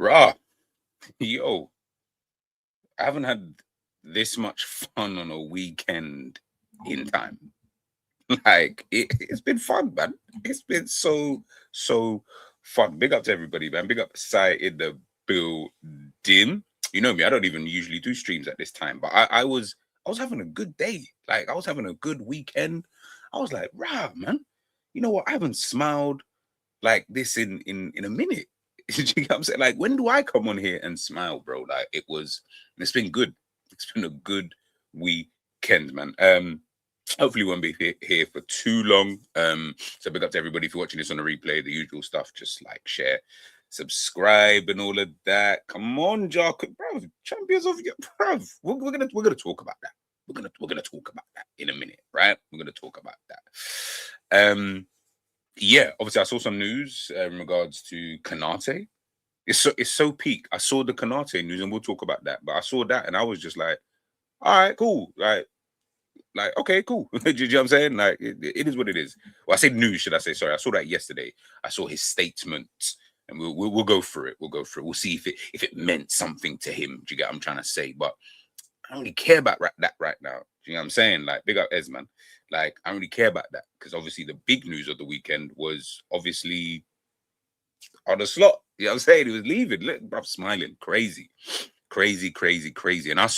Rah, yo, I haven't had this much fun on a weekend in time. Like it's been fun, man. It's been so fun. Big up to everybody, man. Big up Sai in the building. You know me, I don't even usually do streams at this time, but I was having a good day. Like I was having a good weekend. I was like, rah, man. You know what? I haven't smiled like this in a minute. You know what I'm saying? Like, when do I come on here and smile, bro? Like it's been good. It's been a good weekend, man. Hopefully won't be here for too long. So big up to everybody if you're watching this on a replay, the usual stuff, just like, share, subscribe, and all of that. Come on, Jock, bro, champions of your bro. We're gonna talk about that. We're gonna talk about that in a minute, right? We're gonna talk about that. Yeah, obviously I saw some news in regards to Konate. It's so peak. I saw the Konate news, and we'll talk about that. But I saw that, and I was just like, all right, cool. Like, okay, cool. Do you know what I'm saying? Like, it is what it is. Well, I said news, should I say? Sorry, I saw that yesterday. I saw his statement, and we'll go through it. We'll go through it. We'll see if it meant something to him. Do you get what I'm trying to say? But I don't really care about that right now. Do you know what I'm saying? Like, big up Esman. Like, I don't really care about that because obviously the big news of the weekend was obviously Arne Slot. You know what I'm saying? He was leaving. Look, bruv, smiling. Crazy. And I've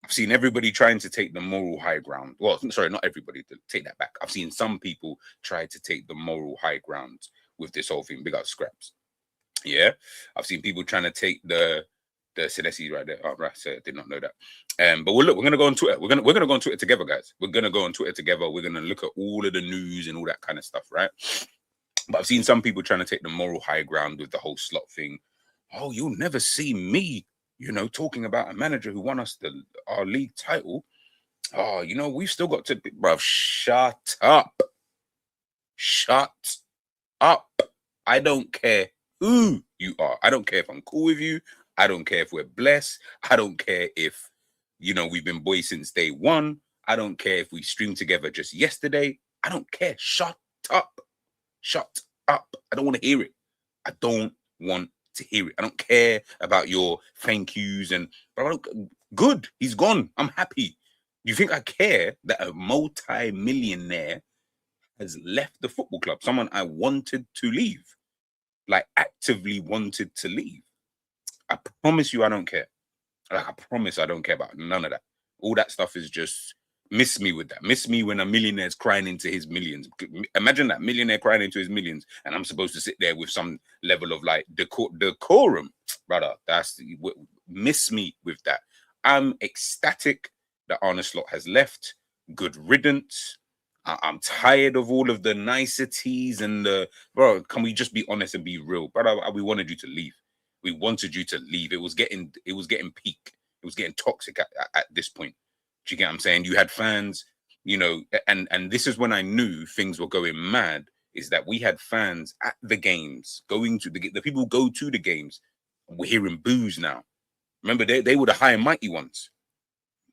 seen everybody trying to take the moral high ground. Well, sorry, not everybody. To take that back. I've seen some people try to take the moral high ground with this whole thing. Big up Scraps. Yeah. I've seen people trying to take the Senesi right there. Oh, right. So I did not know that. But we're gonna go on Twitter. We're gonna go on Twitter together, guys. We're gonna go on Twitter together. We're gonna look at all of the news and all that kind of stuff, right? But I've seen some people trying to take the moral high ground with the whole Slot thing. Oh, you'll never see me, talking about a manager who won us our league title. Oh, we've still got to, bruv. Shut up. Shut up. I don't care who you are. I don't care if I'm cool with you. I don't care if we're blessed. I don't care if, we've been boys since day one. I don't care if we streamed together just yesterday. I don't care. Shut up. Shut up. I don't want to hear it. I don't want to hear it. I don't care about your thank yous good. He's gone. I'm happy. You think I care that a multi-millionaire has left the football club? Someone I wanted to leave, like actively wanted to leave. I promise you I don't care. Like, I promise I don't care about none of that. All that stuff is just, miss me with that. Miss me when a millionaire's crying into his millions. Imagine that, millionaire crying into his millions, and I'm supposed to sit there with some level of like decorum. Brother, miss me with that. I'm ecstatic that Arne Slot has left. Good riddance. I'm tired of all of the niceties and bro, can we just be honest and be real? Brother, we wanted you to leave. We wanted you to leave. It was getting peak. It was getting toxic at this point. Do you get what I'm saying? You had fans, and this is when I knew things were going mad, is that we had fans at the games, going to the people who go to the games. We're hearing boos now. Remember, they were the high and mighty ones.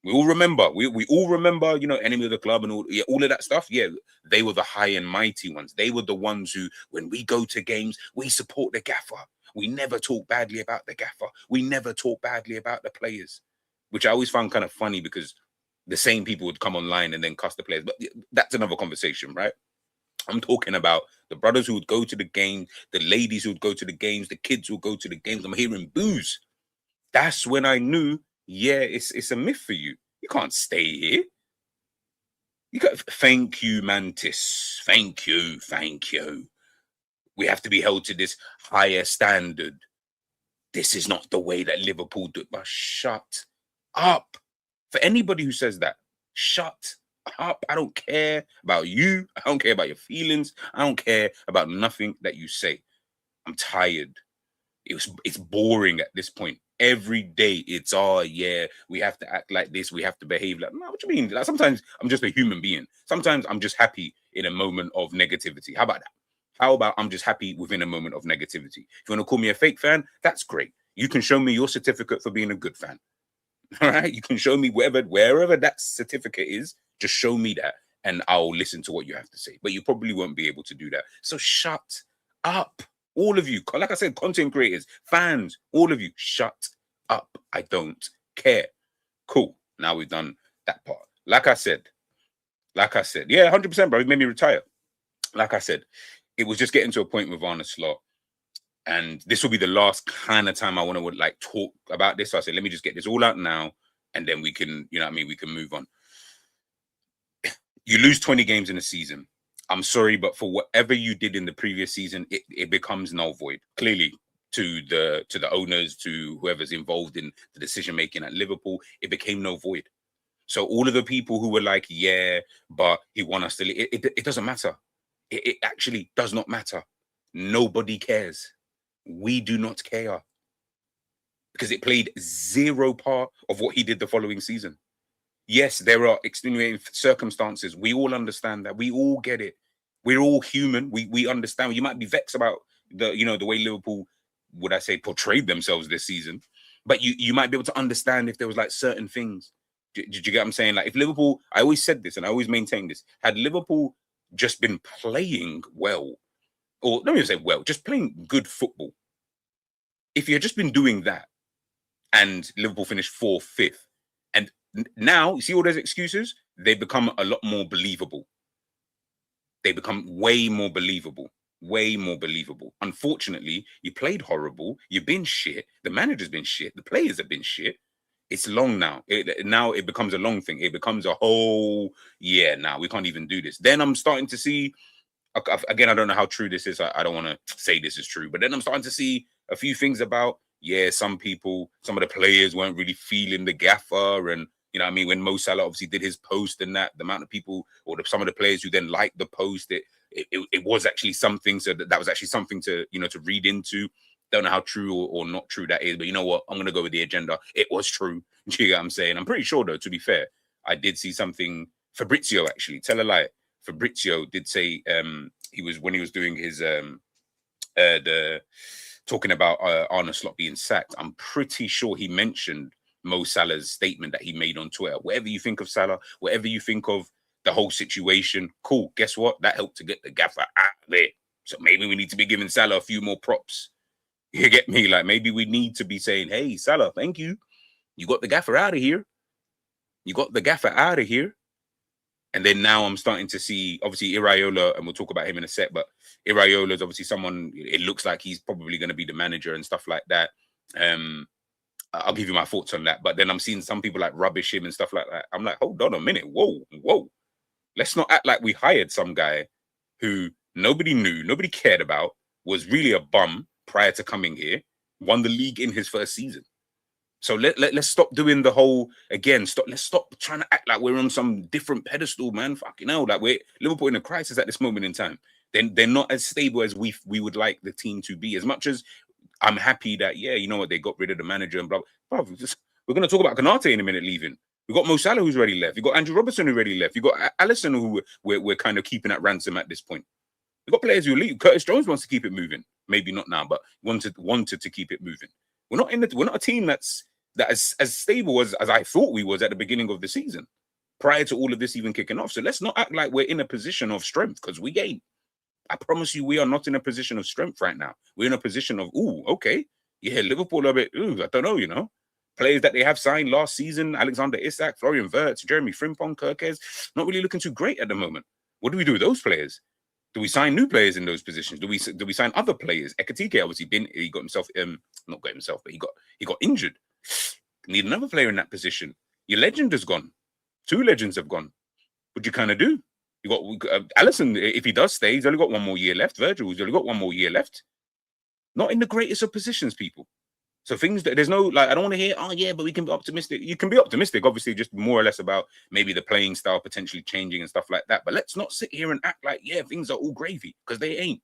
We all remember. We all remember, enemy of the club and all of that stuff. Yeah, they were the high and mighty ones. They were the ones who, when we go to games, we support the gaffer. We never talk badly about the gaffer. We never talk badly about the players, which I always found kind of funny because the same people would come online and then cuss the players. But that's another conversation, right? I'm talking about the brothers who would go to the game, the ladies who would go to the games, the kids who would go to the games. I'm hearing boos. That's when I knew, yeah, it's a myth for you. You can't stay here. You got, thank you, Mantis. Thank you. We have to be held to this higher standard. This is not the way that Liverpool do it. But shut up. For anybody who says that, shut up. I don't care about you. I don't care about your feelings. I don't care about nothing that you say. I'm tired. It's boring at this point. Every day it's we have to act like this. We have to behave like, no, what do you mean? Like, sometimes I'm just a human being. Sometimes I'm just happy in a moment of negativity. How about that? How about I'm just happy within a moment of negativity? If you want to call me a fake fan, that's great. You can show me your certificate for being a good fan. All right, you can show me wherever that certificate is, just show me that and I'll listen to what you have to say. But you probably won't be able to do that. So shut up. All of you, like I said, content creators, fans, all of you, shut up. I don't care. Cool. Now we've done that part. Like I said, yeah, 100%, bro. It made me retire. Like I said, it was just getting to a point with Arne Slot. And this will be the last kind of time I want to like talk about this. So I said, let me just get this all out now. And then we can, you know what I mean? We can move on. You lose 20 games in a season. I'm sorry, but for whatever you did in the previous season, it becomes null void. Clearly, to the owners, to whoever's involved in the decision making at Liverpool, it became null void. So all of the people who were like, yeah, but he won us it doesn't matter. It actually does not matter. Nobody cares. We do not care. Because it played zero part of what he did the following season. Yes, there are extenuating circumstances. We all understand that. We all get it. We're all human. We understand. You might be vexed about the way Liverpool, would I say, portrayed themselves this season. But you might be able to understand if there was like certain things. Did you get what I'm saying? Like if Liverpool, I always said this and I always maintain this, had Liverpool just been playing well, or let me say well, just playing good football. If you had just been doing that and Liverpool finished 4th, 5th, and now you see all those excuses, they become a lot more believable. They become way more believable. Way more believable. Unfortunately, you played horrible. You've been shit. The manager's been shit. The players have been shit. It's long now. Now it becomes a long thing. It becomes a whole, yeah, now we can't even do this. Then I'm starting to see, again, I don't know how true this is. I don't want to say this is true, but then I'm starting to see a few things about, yeah, some of the players weren't really feeling the gaffer. And, you know what I mean? When Mo Salah obviously did his post and that, the amount of people or some of the players who then liked the post, it was actually something. So that was actually something to, to read into. Don't know how true or not true that is, but you know what? I'm going to go with the agenda. It was true. Do you get what I'm saying? I'm pretty sure, though, to be fair, I did see something. Fabrizio, actually, tell a lie. Fabrizio did say when he was doing his talking about Arne Slot being sacked. I'm pretty sure he mentioned Mo Salah's statement that he made on Twitter. Whatever you think of Salah, whatever you think of the whole situation, cool. Guess what? That helped to get the gaffer out there. So maybe we need to be giving Salah a few more props. You get me? Like maybe we need to be saying, hey, Salah, thank you. You got the gaffer out of here. You got the gaffer out of here. And then now I'm starting to see, obviously, Iraola, and we'll talk about him in a sec, but Iraola is obviously someone, it looks like he's probably going to be the manager and stuff like that. I'll give you my thoughts on that. But then I'm seeing some people like rubbish him and stuff like that. I'm like, hold on a minute. Whoa. Let's not act like we hired some guy who nobody knew, nobody cared about, was really a bum prior to coming here, won the league in his first season. So let's stop doing the whole, again, let's stop trying to act like we're on some different pedestal, man. Fucking hell, like we're Liverpool in a crisis at this moment in time. Then they're not as stable as we would like the team to be. As much as I'm happy that, yeah, you know what, they got rid of the manager and blah, blah. We're going to talk about Konate in a minute leaving. We've got Mo Salah who's already left. You've got Andrew Robertson who already left. You've got Alisson who we're kind of keeping at ransom at this point. We've got players who leave. Curtis Jones wants to keep it moving. Maybe not now, but wanted to keep it moving. We're not a team that's as stable as I thought we was at the beginning of the season, prior to all of this even kicking off. So let's not act like we're in a position of strength, because we ain't. I promise you, we are not in a position of strength right now. We're in a position of, okay, yeah, Liverpool are a bit, I don't know, Players that they have signed last season, Alexander Isak, Florian Wirtz, Jeremy Frimpong, Kirkes, not really looking too great at the moment. What do we do with those players? Do we sign new players in those positions? Do we sign other players? Ekitike obviously he got himself not got himself, but he got injured. Need another player in that position. Your legend has gone. 2 legends have gone. What do you kind of do? You got Alisson, if he does stay, he's only got 1 more year left. Virgil's only got 1 more year left. Not in the greatest of positions, people. So things that there's no, like, I don't want to hear, oh yeah, but we can be optimistic. You can be optimistic, obviously, just more or less about maybe the playing style potentially changing and stuff like that. But let's not sit here and act like, yeah, things are all gravy, because they ain't.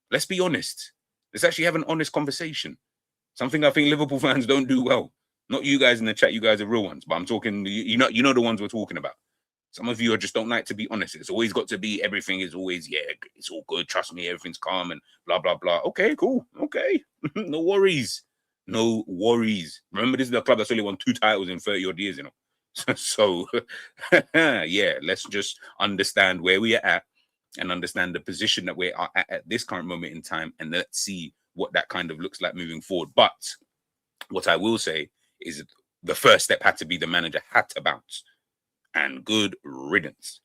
Let's be honest. Let's actually have an honest conversation. Something I think Liverpool fans don't do well. Not you guys in the chat, you guys are real ones, but I'm talking, you know the ones we're talking about. Some of you just don't like to be honest. It's always got to be, everything is always, yeah, it's all good. Trust me, everything's calm and blah, blah, blah. Okay, cool. Okay. No worries. No worries. Remember, this is the club that's only won 2 titles in 30 odd years, So, yeah, let's just understand where we are at. and understand the position that we're at this current moment in time, and let's see what that kind of looks like moving forward. But what I will say is the first step had to be the manager had to bounce, and good riddance.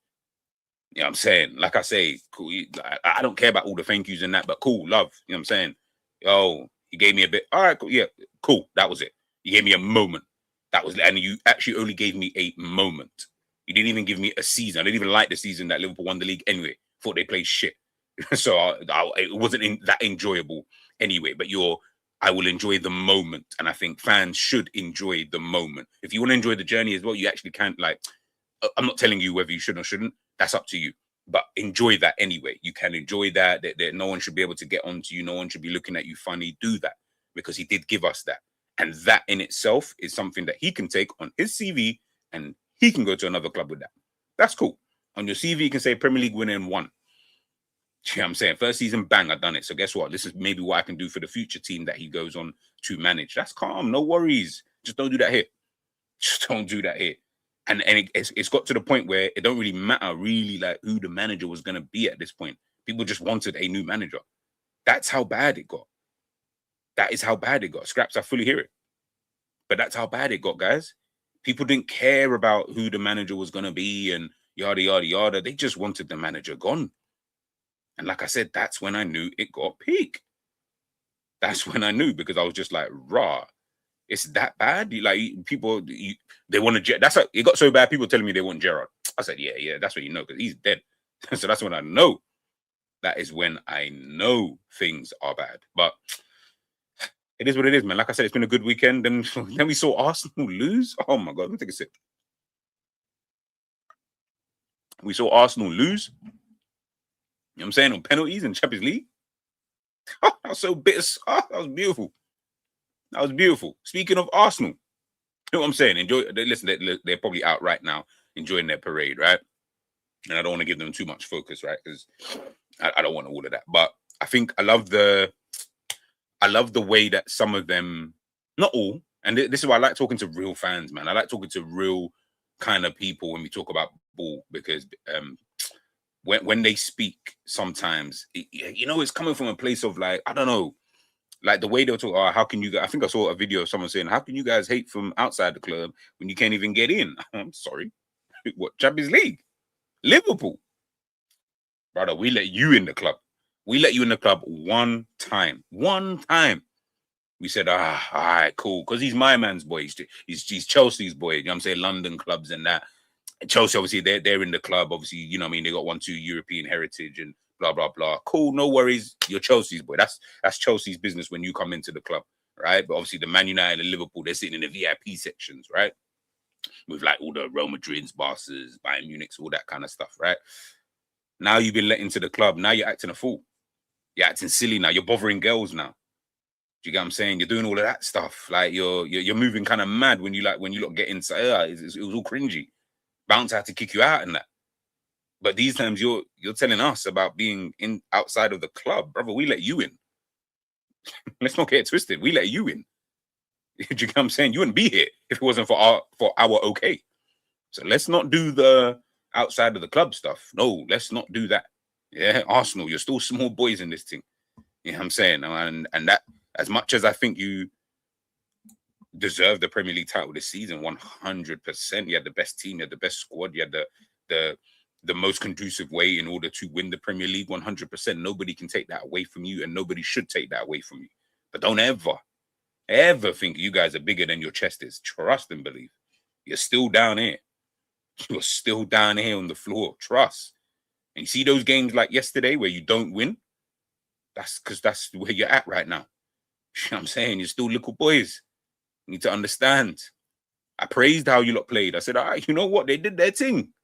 You know what I'm saying? Like I say, cool. I don't care about all the thank yous and that, but cool, love. You know what I'm saying? Oh, he gave me a bit. All right, cool. Yeah, cool. That was it. You gave me a moment. That was, and you actually only gave me a moment. You didn't even give me a season. I didn't even like the season that Liverpool won the league anyway. Thought they played shit. So it wasn't that enjoyable anyway. But I will enjoy the moment. And I think fans should enjoy the moment. If you want to enjoy the journey as well, you actually can't, like, I'm not telling you whether you should or shouldn't. That's up to you. But enjoy that anyway. You can enjoy that. That no one should be able to get onto you. No one should be looking at you funny. Do that, because he did give us that. And that in itself is something that he can take on his CV, and he can go to another club with that. That's cool. On your CV, you can say Premier League winner in 1. You know what I'm saying? First season, bang, I've done it. So guess what? This is maybe what I can do for the future team that he goes on to manage. That's calm. No worries. Just don't do that here. Just don't do that here. And it's got to the point where it don't really matter really like who the manager was going to be at this point. People just wanted a new manager. That's how bad it got. That is how bad it got. Scraps, I fully hear it. But that's how bad it got, guys. People didn't care about who the manager was going to be and yada, yada, yada. They just wanted the manager gone. And like I said, that's when I knew it got peak. That's when I knew, because I was just like, rah, it's that bad? Like, people, they want to, that's like, it got so bad, people telling me they want Gerrard. I said, yeah, that's what you know, because he's dead. So that's when I know. That is when I know things are bad. But it is what it is, man. Like I said, it's been a good weekend. Then we saw Arsenal lose. Oh my God, let me take a sip. We saw Arsenal lose. You know what I'm saying? On penalties in Champions League. Oh, that was so bitter. Oh, that was beautiful. That was beautiful. Speaking of Arsenal, you know what I'm saying? Enjoy. Listen, they're probably out right now enjoying their parade, right? And I don't want to give them too much focus, right? Because I don't want all of that. But I think I love the way that some of them, not all, and this is why I like talking to real fans, man. I like talking to real kind of people when we talk about ball, because when they speak, sometimes it's coming from a place of like, I don't know, like the way they'll talk. Oh, how can you guys? I think I saw a video of someone saying, "How can you guys hate from outside the club when you can't even get in?" I'm sorry, what, Champions League, Liverpool, brother? We let you in the club. We let you in the club one time. We said, all right, cool, because he's my man's boy. He's Chelsea's boy. You know what I'm saying? London clubs and that. Chelsea, obviously, they're in the club. Obviously, you know what I mean? They got 1-2 European heritage and blah, blah, blah. Cool, no worries. You're Chelsea's boy. That's Chelsea's business when you come into the club, right? But obviously, the Man United and Liverpool, they're sitting in the VIP sections, right? With like all the Real Madrids, Barca's, Bayern Munich's, all that kind of stuff, right? Now you've been let into the club. Now you're acting a fool. You're acting silly now. You're bothering girls now. Do you get what I'm saying? You're doing all of that stuff. Like you're moving kind of mad when you lot get inside. It was all cringy. Bounce had to kick you out and that. But these times you're telling us about being in outside of the club, brother. We let you in. Let's not get it twisted. We let you in. Do you get what I'm saying? You wouldn't be here if it wasn't for our okay. So let's not do the outside of the club stuff. No, let's not do that. Yeah, Arsenal, you're still small boys in this thing. You know what I'm saying? And that, as much as I think you deserve the Premier League title this season, 100%. You had the best team, you had the best squad, you had the most conducive way in order to win the Premier League, 100%. Nobody can take that away from you, and nobody should take that away from you. But don't ever think you guys are bigger than your chest is. Trust and believe. You're still down here. You're still down here on the floor. Trust. And you see those games like yesterday where you don't win? That's because that's where you're at right now. You know what I'm saying? You're still little boys. You need to understand. I praised how you lot played. I said, all right, you know what? They did their thing.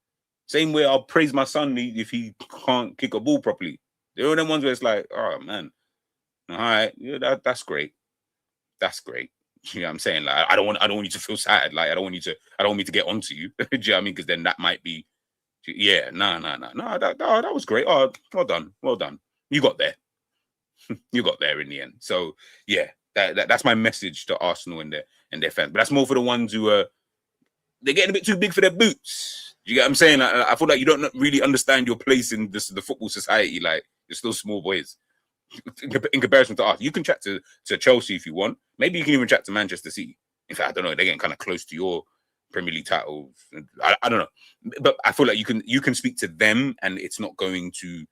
Same way I'll praise my son if he can't kick a ball properly. They're all them ones where it's like, oh, man. All right, yeah, that's great. That's great. You know what I'm saying? Like, I don't want you to feel sad. Like, I don't want me to get onto you. Do you know what I mean? Because then that might be, yeah, no. That was great. Oh, well done. You got there. You got there in the end. So yeah, that's my message to Arsenal and their fans. But that's more for the ones who they're getting a bit too big for their boots. You get what I'm saying? I feel like you don't really understand your place in the football society. Like, you're still small boys in comparison to us. You can chat to Chelsea if you want. Maybe you can even chat to Manchester City. In fact, I don't know. They're getting kind of close to your Premier League titles. I don't know, but I feel like you can speak to them, and it's not going to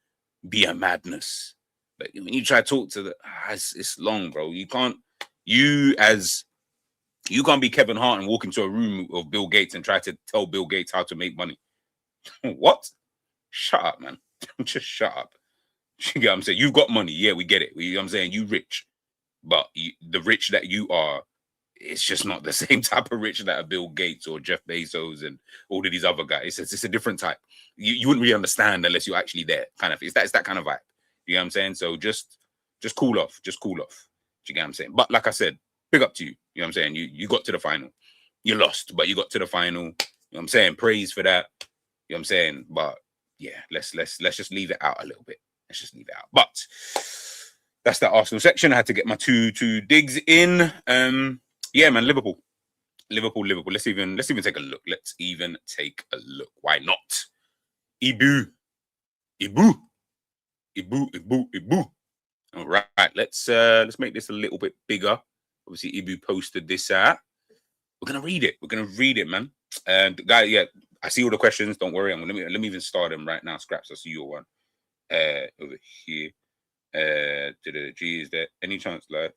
be a madness. But when you try to talk to it's long, bro. You can't be Kevin Hart and walk into a room of Bill Gates and try to tell Bill Gates how to make money. What? Shut up, man. Just shut up. You get what I'm saying? You've got money. Yeah, we get it. You know what I'm saying? You rich. But the rich that you are, it's just not the same type of rich that a Bill Gates or Jeff Bezos and all of these other guys. It's a different type. You wouldn't really understand unless you're actually there. Kind of. It's that kind of vibe. You know what I'm saying? So just cool off. Just cool off. You get what I'm saying? But like I said, big up to you. You know what I'm saying? You got to the final. You lost, but you got to the final. You know what I'm saying? Praise for that. You know what I'm saying? But yeah, let's just leave it out a little bit. Let's just leave it out. But that's that Arsenal section. I had to get my two digs in. Yeah, man, Liverpool. Let's even take a look. Let's even take a look. Why not? Ibu. All right, let's make this a little bit bigger. Obviously, Ibu posted this out. We're gonna read it, man. And guy, yeah, I see all the questions. Don't worry. Let me even start them right now. Scraps, I see your one. Over here. G, is there any chance like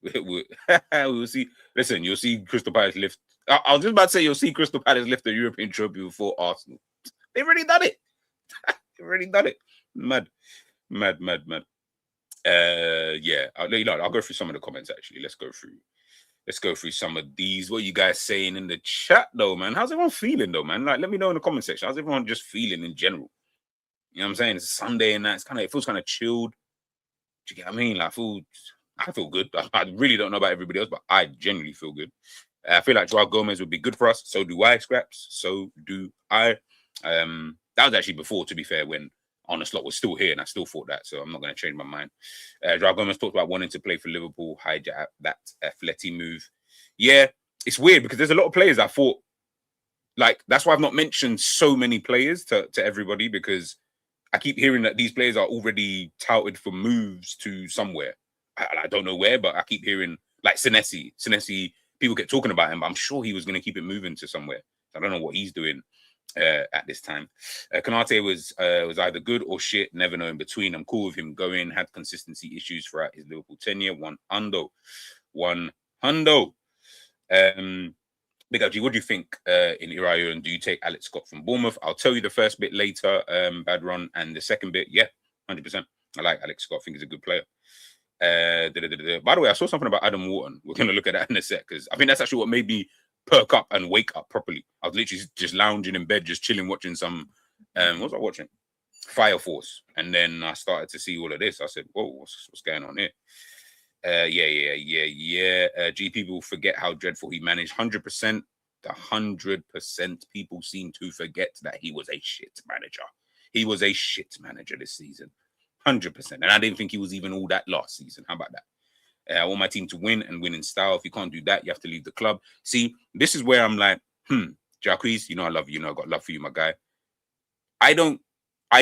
we'll see? Listen, you'll see Crystal Palace lift. I was just about to say you'll see Crystal Palace lift the European trophy before Arsenal. They've already done it. Mad. Yeah, I'll go through some of the comments actually. Let's go through some of these. What are you guys saying in the chat though, man? How's everyone feeling though, man? Like, let me know in the comment section. How's everyone just feeling in general? You know what I'm saying? It's Sunday and that. It feels kind of chilled. Do you get what I mean? Like, I feel good. I really don't know about everybody else, but I genuinely feel good. I feel like Joao Gomez would be good for us. So do I, Scraps. So do I. That was actually before, to be fair, when Arne Slot was still here, and I still thought that. So I'm not going to change my mind. Joao Gomez talked about wanting to play for Liverpool, hijack that Atleti move. Yeah, it's weird because there's a lot of players I thought, like, that's why I've not mentioned so many players to everybody, because I keep hearing that these players are already touted for moves to somewhere. I don't know where, but I keep hearing, like, Senesi. People get talking about him, but I'm sure he was going to keep it moving to somewhere. I don't know what he's doing at this time. Konate was either good or shit, never know in between. I'm cool with him going. Had consistency issues throughout his Liverpool tenure. One hundo. Big up G, what do you think in Iraola, and do you take Alex Scott from Bournemouth? I'll tell you the first bit later, Bad Run, and the second bit, yeah, 100%. I like Alex Scott. I think he's a good player. By the way, I saw something about Adam Wharton. We're going to look at that in a sec, because I think that's actually what made me perk up and wake up properly. I was literally just lounging in bed, just chilling, watching some, what was I watching? Fire Force. And then I started to see all of this. I said, whoa, what's going on here? G, people forget how dreadful he managed. 100%. 100% people seem to forget that he was a shit manager. He was a shit manager this season. 100%. And I didn't think he was even all that last season. How about that? I want my team to win and win in style. If you can't do that, you have to leave the club. See, this is where I'm like, Jacques, you know I love you. You know I got love for you, my guy. I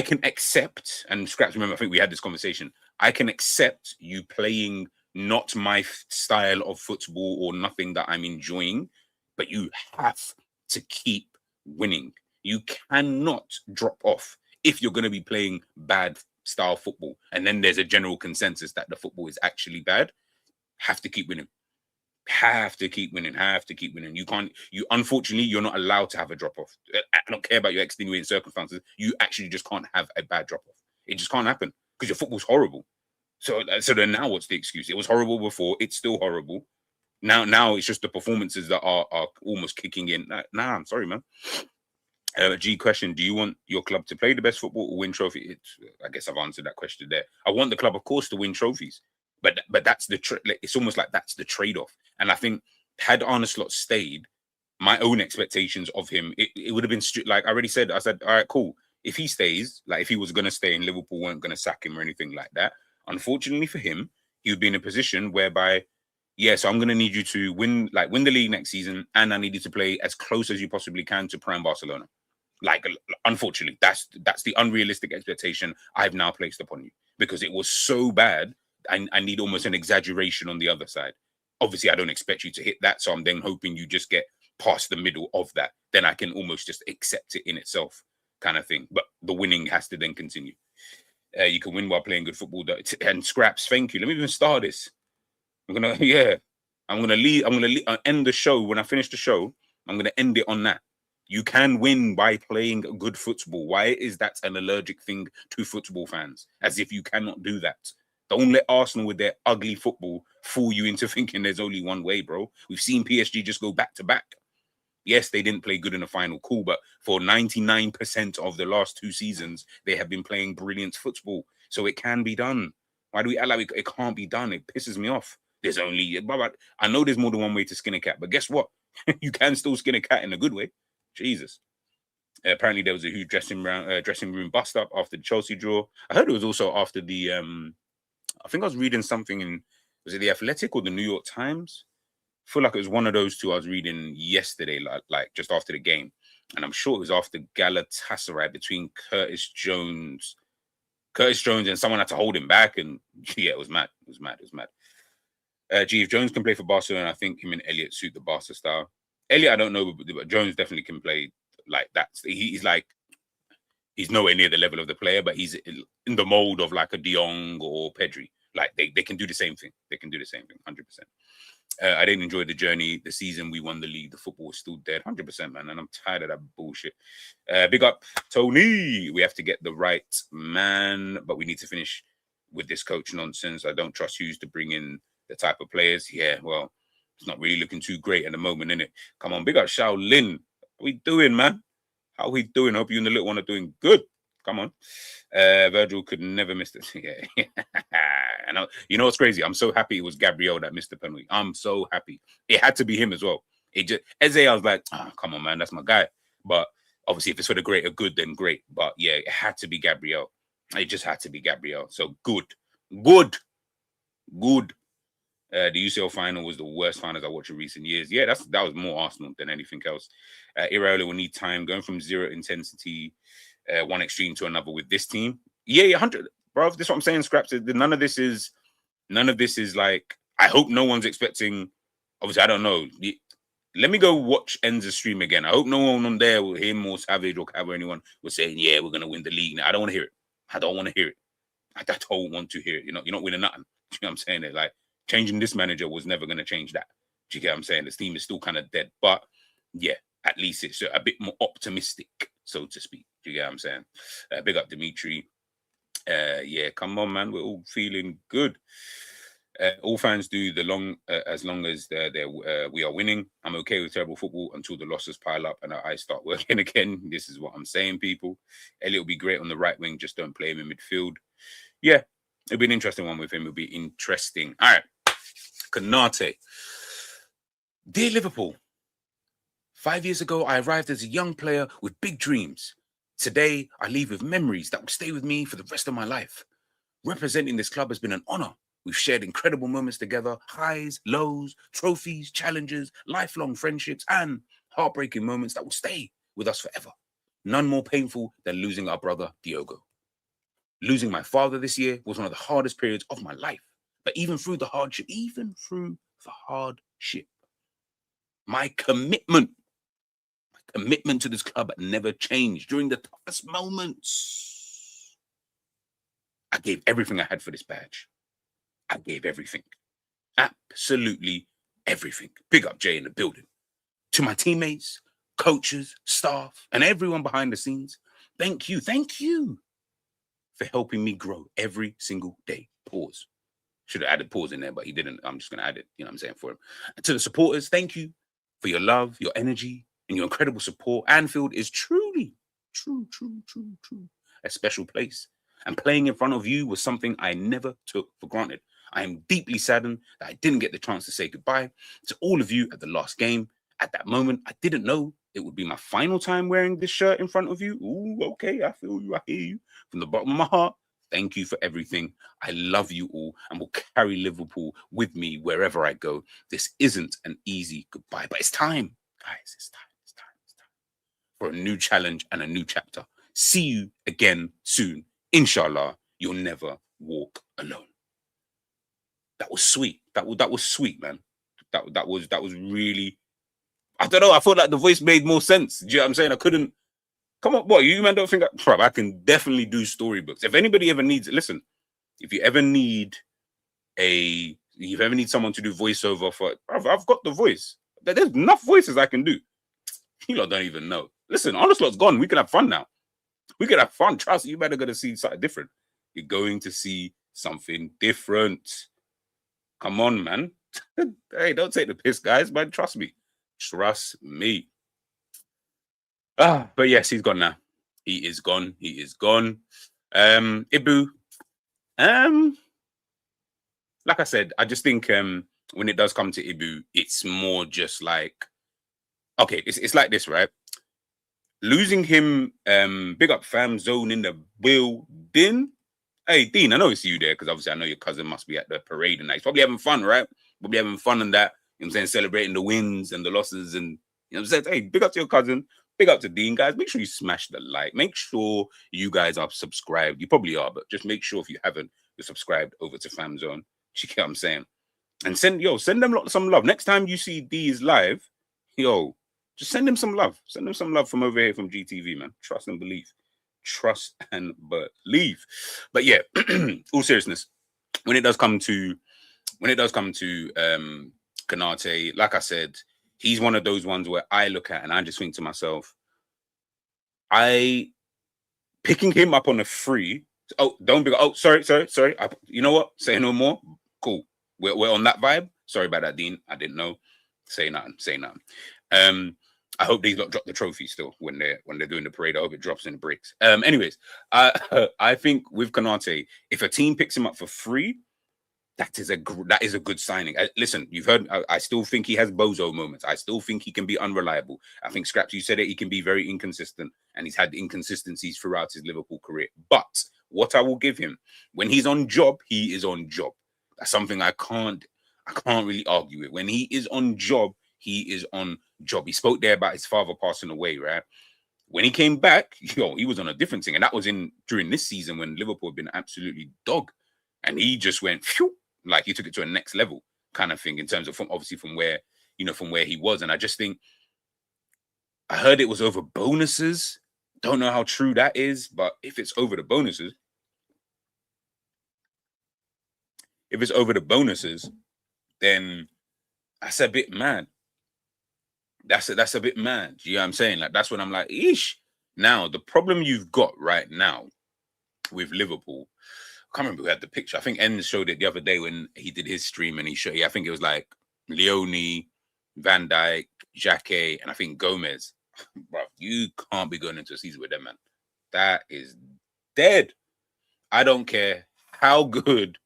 can accept, and Scraps, remember, I think we had this conversation. I can accept you playing not my style of football or nothing that I'm enjoying, but you have to keep winning. You cannot drop off if you're going to be playing bad style football. And then there's a general consensus that the football is actually bad. Have to keep winning. Have to keep winning. Unfortunately, you're not allowed to have a drop off. I don't care about your extenuating circumstances. You actually just can't have a bad drop off. It just can't happen because your football's horrible. So then now what's the excuse? It was horrible before. It's still horrible. Now it's just the performances that are almost kicking in. Nah, I'm sorry, man. G, question: do you want your club to play the best football or win trophy? I guess I've answered that question there. I want the club, of course, to win trophies, but that's the it's almost like that's the trade-off. And I think had Arne Slot stayed, my own expectations of him, it would have been like I already said. I said, all right, cool. If he stays, like if he was going to stay and Liverpool weren't going to sack him or anything like that, unfortunately for him, he would be in a position whereby, yeah, so I'm going to need you to win the league next season, and I need you to play as close as you possibly can to prime Barcelona. Like, unfortunately, that's the unrealistic expectation I've now placed upon you, because it was so bad. I need almost an exaggeration on the other side. Obviously, I don't expect you to hit that, so I'm then hoping you just get past the middle of that. Then I can almost just accept it in itself, kind of thing. But the winning has to then continue. You can win while playing good football. And Scraps, thank you. Let me even start this. I'm gonna I'm gonna leave. End the show. When I finish the show, I'm gonna end it on that. You can win by playing good football. Why is that an allergic thing to football fans? As if you cannot do that. Don't let Arsenal with their ugly football fool you into thinking there's only one way, bro. We've seen PSG just go back to back. Yes, they didn't play good in the final, cool, but for 99% of the last 2 seasons, they have been playing brilliant football. So it can be done. Why do we act like it can't be done? It pisses me off. There's only, I know there's more than one way to skin a cat, but guess what? You can still skin a cat in a good way. Jesus. Apparently, there was a huge dressing room bust up after the Chelsea draw. I heard it was also after the, I think I was reading something in, was it The Athletic or the New York Times? I feel like it was one of those two I was reading yesterday, like just after the game. And I'm sure it was after Galatasaray between Curtis Jones and someone had to hold him back. And yeah, it was mad. It was mad. If Jones can play for Barcelona, I think him and Elliot suit the Barca style. Elliot, I don't know, but Jones definitely can play like that. He's nowhere near the level of the player, but he's in the mold of like a De Jong or Pedri. Like they can do the same thing. They can do the same thing, 100%. I didn't enjoy the journey. The season we won the league, the football was still dead, 100%, man. And I'm tired of that bullshit. Big up, Tony. We have to get the right man, but we need to finish with this coach nonsense. I don't trust Hughes to bring in the type of players. Yeah, well, it's not really looking too great at the moment, innit? Come on, big up Shaolin. What we doing, man? How we doing? Hope you and the little one are doing good. Come on. Virgil could never miss this. Yeah. And you know what's crazy? I'm so happy it was Gabriel that missed the penalty. I'm so happy. It had to be him as well. It just Eze, I was like, come on, man, that's my guy. But obviously, if it's for the greater good, then great. But yeah, it had to be Gabriel. It just had to be Gabriel. So good. The UCL final was the worst finals I watched in recent years. Yeah, that was more Arsenal than anything else. Iraola will need time going from zero intensity, one extreme to another with this team. Yeah, 100, bro. This is what I'm saying, Scraps. None of this is like. I hope no one's expecting. Obviously, I don't know. Let me go watch Enza's stream again. I hope no one on there, him or Savage or Cav or anyone, was saying, "Yeah, we're gonna win the league." Now, I don't want to hear it. I don't want to hear it. I don't want to hear it. You're not winning nothing. You know what I'm saying? It like. Changing this manager was never going to change that. Do you get what I'm saying? This team is still kind of dead. But yeah, at least it's a bit more optimistic, so to speak. Do you get what I'm saying? Big up Dimitri. Yeah, come on, man. We're all feeling good. All fans do as long as we are winning. I'm okay with terrible football until the losses pile up and I start working again. This is what I'm saying, people. Elliot will be great on the right wing. Just don't play him in midfield. Yeah, it'll be an interesting one with him. It'll be interesting. All right. Konate. Dear Liverpool, 5 years ago, I arrived as a young player with big dreams. Today, I leave with memories that will stay with me for the rest of my life. Representing this club has been an honor. We've shared incredible moments together, highs, lows, trophies, challenges, lifelong friendships, and heartbreaking moments that will stay with us forever. None more painful than losing our brother, Diogo. Losing my father this year was one of the hardest periods of my life. But even through the hardship, my commitment to this club never changed. During the toughest moments, I gave everything I had for this badge. I gave everything. Absolutely everything. Big up Jay in the building. To my teammates, coaches, staff, and everyone behind the scenes, thank you for helping me grow every single day. Pause. Should have added pause in there, but he didn't. I'm just going to add it, you know what I'm saying, for him. And to the supporters, thank you for your love, your energy, and your incredible support. Anfield is truly, a special place. And playing in front of you was something I never took for granted. I am deeply saddened that I didn't get the chance to say goodbye to all of you at the last game. At that moment, I didn't know it would be my final time wearing this shirt in front of you. Ooh, okay, I feel you, I hear you. From the bottom of my heart, thank you for everything. I love you all and will carry Liverpool with me wherever I go. This isn't an easy goodbye, but it's time. Guys, it's time. for a new challenge and a new chapter. See you again soon. Inshallah, you'll never walk alone. That was sweet. That was sweet, man. That was really. I don't know. I felt like the voice made more sense. Do you know what I'm saying? I couldn't. Come on, boy. You man don't think I can definitely do storybooks. If anybody ever needs, listen. If you ever need someone to do voiceover for, I've got the voice. There's enough voices I can do. You lot don't even know. Listen, Arne Slot's gone. We can have fun now. We can have fun. Trust me, you better go to see something different. You're going to see something different. Come on, man. Hey, don't take the piss, guys, man. Trust me. Trust me. But yes, he's gone now. He is gone. He is gone. Ibu. Like I said, I just think when it does come to Ibu, it's more just like, okay, it's like this, right? Losing him, big up fam zone in the building. Hey, Dean, I know it's you there because obviously I know your cousin must be at the parade and he's probably having fun, right? Probably having fun and that, you know what I'm saying, celebrating the wins and the losses and, you know what I'm saying? Hey, big up to your cousin, big up to Dean, guys. Make sure you smash the like. Make sure you guys are subscribed. You probably are, but just make sure if you haven't, you're subscribed over to Fam Zone. You get what I'm saying? And send them some love. Next time you see D's live, just send him some love. Send him some love from over here from GTV, man. Trust and believe. Trust and believe. But yeah, all seriousness, when it does come to Konate, like I said, he's one of those ones where I look at and I just think to myself, picking him up on a free. Oh, don't be. Oh, sorry. You know what? Say no more. Cool. We're on that vibe. Sorry about that, Dean. I didn't know. Say nothing. I hope these lot drop the trophy still when they're doing the parade. I hope it drops in the breaks. Anyways, I think with Konate, if a team picks him up for free, that is a good signing. Listen, you've heard. I still think he has bozo moments. I still think he can be unreliable. I think Scraps, you said it. He can be very inconsistent, and he's had inconsistencies throughout his Liverpool career. But what I will give him, when he's on job, he is on job. That's something I can't really argue with. When he is on job, he is on job. He spoke there about his father passing away, right? When he came back, he was on a different thing. And that was during this season when Liverpool had been absolutely dog. And he just went, phew, like he took it to a next level kind of thing in terms of from where he was. And I just think, I heard it was over bonuses. Don't know how true that is, but if it's over the bonuses, then that's a bit mad. That's a bit mad. You know what I'm saying? Like, that's when I'm like, eesh. Now, the problem you've got right now with Liverpool, I can't remember who had the picture. I think Enz showed it the other day when he did his stream and he showed, I think it was like Leone, Van Dijk, Xhaka, and I think Gomez. Bro, you can't be going into a season with them, man. That is dead. I don't care how good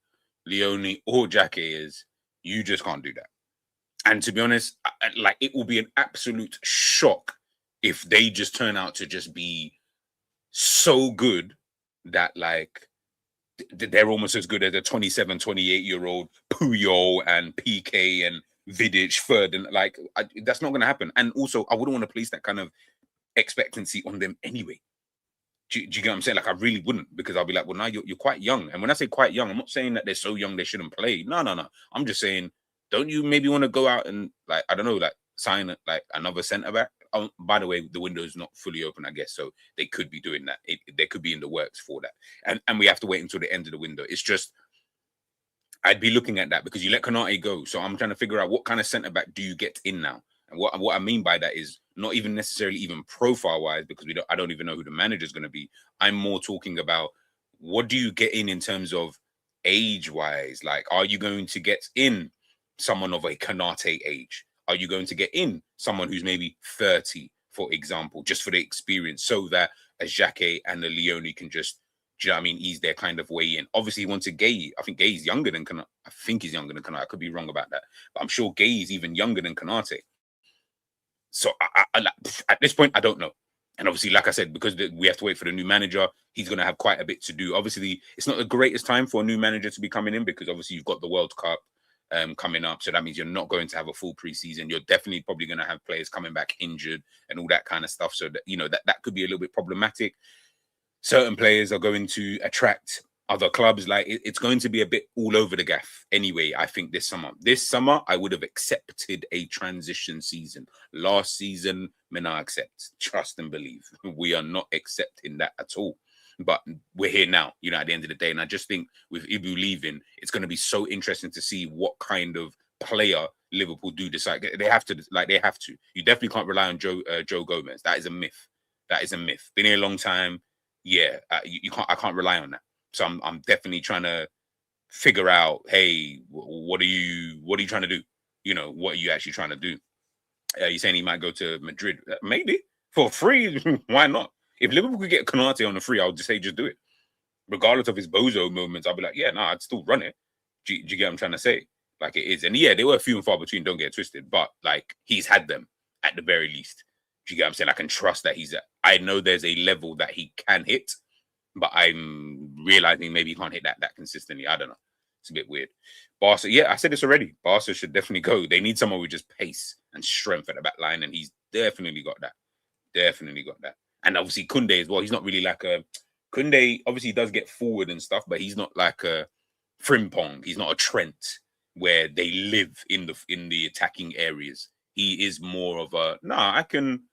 Leone or Xhaka is. You just can't do that. And to be honest, like, it will be an absolute shock if they just turn out to just be so good that, like, they're almost as good as a 27, 28-year-old Puyol and PK and Vidic third. And, like, that's not going to happen. And also, I wouldn't want to place that kind of expectancy on them anyway. Do you get what I'm saying? Like, I really wouldn't, because I'll be like, well, now you're quite young. And when I say quite young, I'm not saying that they're so young they shouldn't play. No. I'm just saying, don't you maybe want to go out and, like, I don't know, like, sign like another centre back? By the way, the window is not fully open, I guess, so they could be doing that. They could be in the works for that, and we have to wait until the end of the window. It's just, I'd be looking at that because you let Konate go, so I'm trying to figure out what kind of centre back do you get in now. And what I mean by that is not even necessarily even profile wise, because I don't even know who the manager is going to be. I'm more talking about, what do you get in terms of age wise? Like, are you going to get in someone of a Konate age? Are you going to get in someone who's maybe 30, for example, just for the experience, so that a Xhaka and a Leone can just, do you know what I mean, ease their kind of way in? Obviously, he wants a Gay. I think Gay is younger than Konate. I think he's younger than Konate. I could be wrong about that, but I'm sure Gay is even younger than Konate. So at this point, I don't know. And obviously, like I said, because we have to wait for the new manager, he's going to have quite a bit to do. Obviously, it's not the greatest time for a new manager to be coming in, because obviously you've got the World Cup. coming up. So that means you're not going to have a full preseason. You're definitely probably going to have players coming back injured and all that kind of stuff. So that, that could be a little bit problematic. Certain players are going to attract other clubs. Like it's going to be a bit all over the gaff anyway. I think this summer I would have accepted a transition season. Last season, may not accept. Trust and believe. We are not accepting that at all. But we're here now, at the end of the day. And I just think with Ibu leaving, it's going to be so interesting to see what kind of player Liverpool do decide. They have to. You definitely can't rely on Joe Gomez. That is a myth. Been here a long time. Yeah, you can't. I can't rely on that. So I'm definitely trying to figure out, hey, what are you trying to do? What are you actually trying to do? You're saying he might go to Madrid? Maybe for free. Why not? If Liverpool could get Konate on the free, I would just say just do it. Regardless of his bozo moments, I'll be like, yeah, no, I'd still run it. Do you get what I'm trying to say? Like it is. And yeah, they were few and far between, don't get it twisted. But like he's had them at the very least. Do you get what I'm saying? I can trust that I know there's a level that he can hit, but I'm realizing maybe he can't hit that consistently. I don't know. It's a bit weird. Barca, yeah, I said this already. Barca should definitely go. They need someone with just pace and strength at the back line, and he's definitely got that. And obviously Kunde as well. He's not really like Kunde obviously does get forward and stuff, but he's not like a Frimpong. He's not a Trent where they live in the attacking areas. He is more of I can,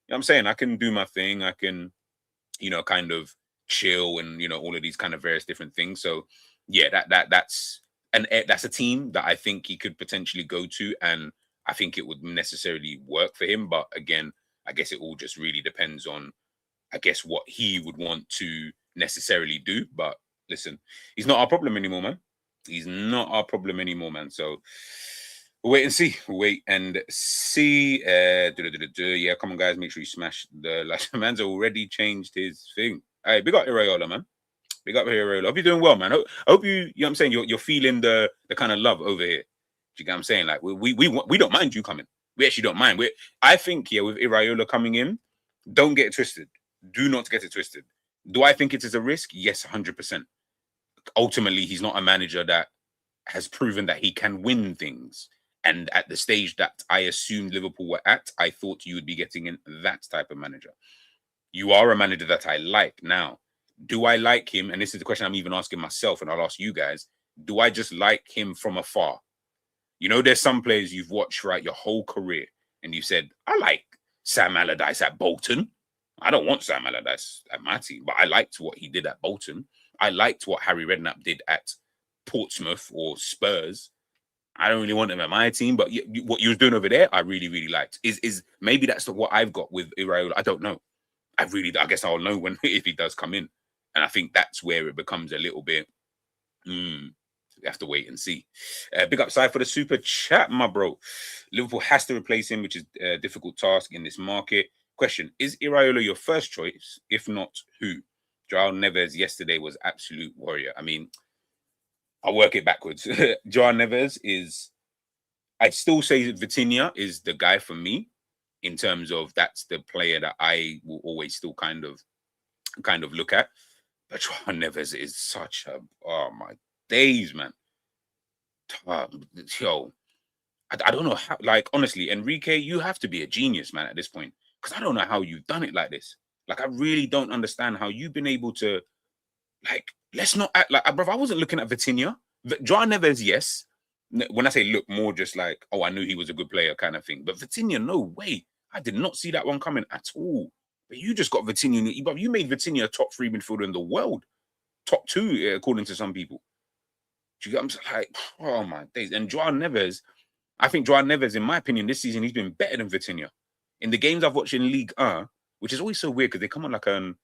I'm saying I can do my thing. I can, kind of chill and, all of these kind of various different things. So yeah, that's a team that I think he could potentially go to. And I think it would necessarily work for him. But again, I guess it all just really depends on, what he would want to necessarily do. But listen, he's not our problem anymore, man. So we'll wait and see. Yeah, come on, guys. Make sure you smash the man's already changed his thing. Hey, big up Iraola, man. Big up Iraola. Hope you're doing well, man. I hope you know what I'm saying, you're feeling the kind of love over here. Do you get what I'm saying? Like we don't mind you coming. We actually don't mind. I think with Iraola coming in, don't get it twisted. Do not get it twisted. Do I think it is a risk? Yes, 100%. Ultimately, he's not a manager that has proven that he can win things. And at the stage that I assumed Liverpool were at, I thought you would be getting in that type of manager. You are a manager that I like. Now, do I like him? And this is the question I'm even asking myself, and I'll ask you guys. Do I just like him from afar? There's some players you've watched throughout your whole career, and you said, I like Sam Allardyce at Bolton. I don't want Sam Allardyce at my team, but I liked what he did at Bolton. I liked what Harry Redknapp did at Portsmouth or Spurs. I don't really want him at my team, but what he was doing over there, I really, really liked. Is maybe that's what I've got with Iraola. I don't know. I guess I'll know if he does come in. And I think that's where it becomes a little bit, we have to wait and see. Big up side for the super chat, my bro. Liverpool has to replace him, which is a difficult task in this market. Question, is Iraola your first choice? If not, who? Joao Neves yesterday was absolute warrior. I mean, I'll work it backwards. Joao Neves is, I'd still say Vitinha is the guy for me in terms of that's the player that I will always still kind of look at. But Joao Neves is such a, oh my days, man. Yo, I don't know how, like, honestly, Enrique, you have to be a genius, man, at this point. Because I don't know how you've done it like this. Like, I really don't understand how you've been able to, like, let's not act like, bro, I wasn't looking at Vitinha. Joao Neves, yes. When I say look, more just like, oh, I knew he was a good player kind of thing. But Vitinha, no way. I did not see that one coming at all. But you just got Vitinha. But you made Vitinha a top 3 midfielder in the world. Top 2, according to some people. Do you get what I'm saying? Like, oh, my days. And Joao Neves, I think Joao Neves, in my opinion, this season, he's been better than Vitinha. In the games I've watched in League 1, which is always so weird because they come on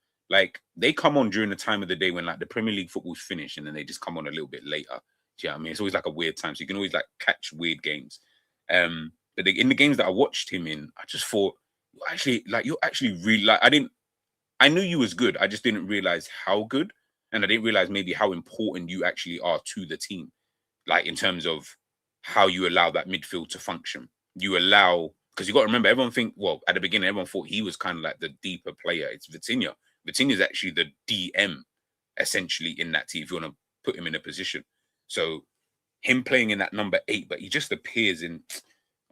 they come on during the time of the day when like the Premier League football's finished, and then they just come on a little bit later. Do you know what I mean? It's always like a weird time. So you can always like catch weird games. But in the games that I watched him in, I just thought, you're actually really like, I knew you was good. I just didn't realize how good. And I didn't realize maybe how important you actually are to the team. Like in terms of how you allow that midfield to function. You allow, because you got to remember, everyone at the beginning, everyone thought he was kind of like the deeper player. It's Vitinha. Vitinha is actually the DM, essentially, in that team, if you want to put him in a position. So him playing in that number 8, but he just appears in,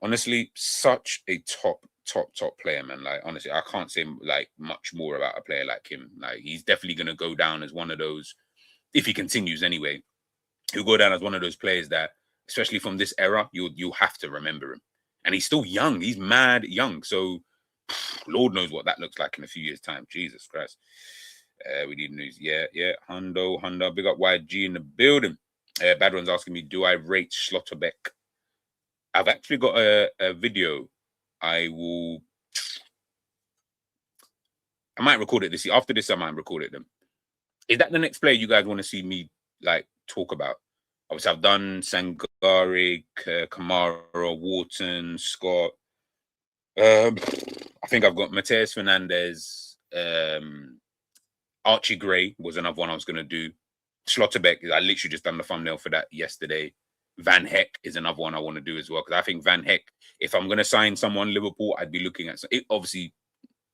honestly, such a top player, man. Like, honestly, I can't say like much more about a player like him. Like, he's definitely gonna go down as one of those, if he continues anyway, he'll go down as one of those players that, especially from this era, you'll have to remember him. And he's still young. He's mad young. So Lord knows what that looks like in a few years' time. Jesus Christ. We need news. Yeah. Hundo. Big up YG in the building. Bad one's asking me, do I rate Schlotterbeck? I've actually got a video. I might record it this year. After this, I might record it then. Is that the next player you guys want to see me like talk about? Obviously, I've done Sangare, Kamara, Wharton, Scott. I think I've got Mateus Fernandez. Archie Gray was another one I was going to do. Schlotterbeck, I literally just done the thumbnail for that yesterday. Van Heck is another one I want to do as well, because I think Van Heck, if I'm going to sign someone Liverpool, I'd be looking at it. Obviously,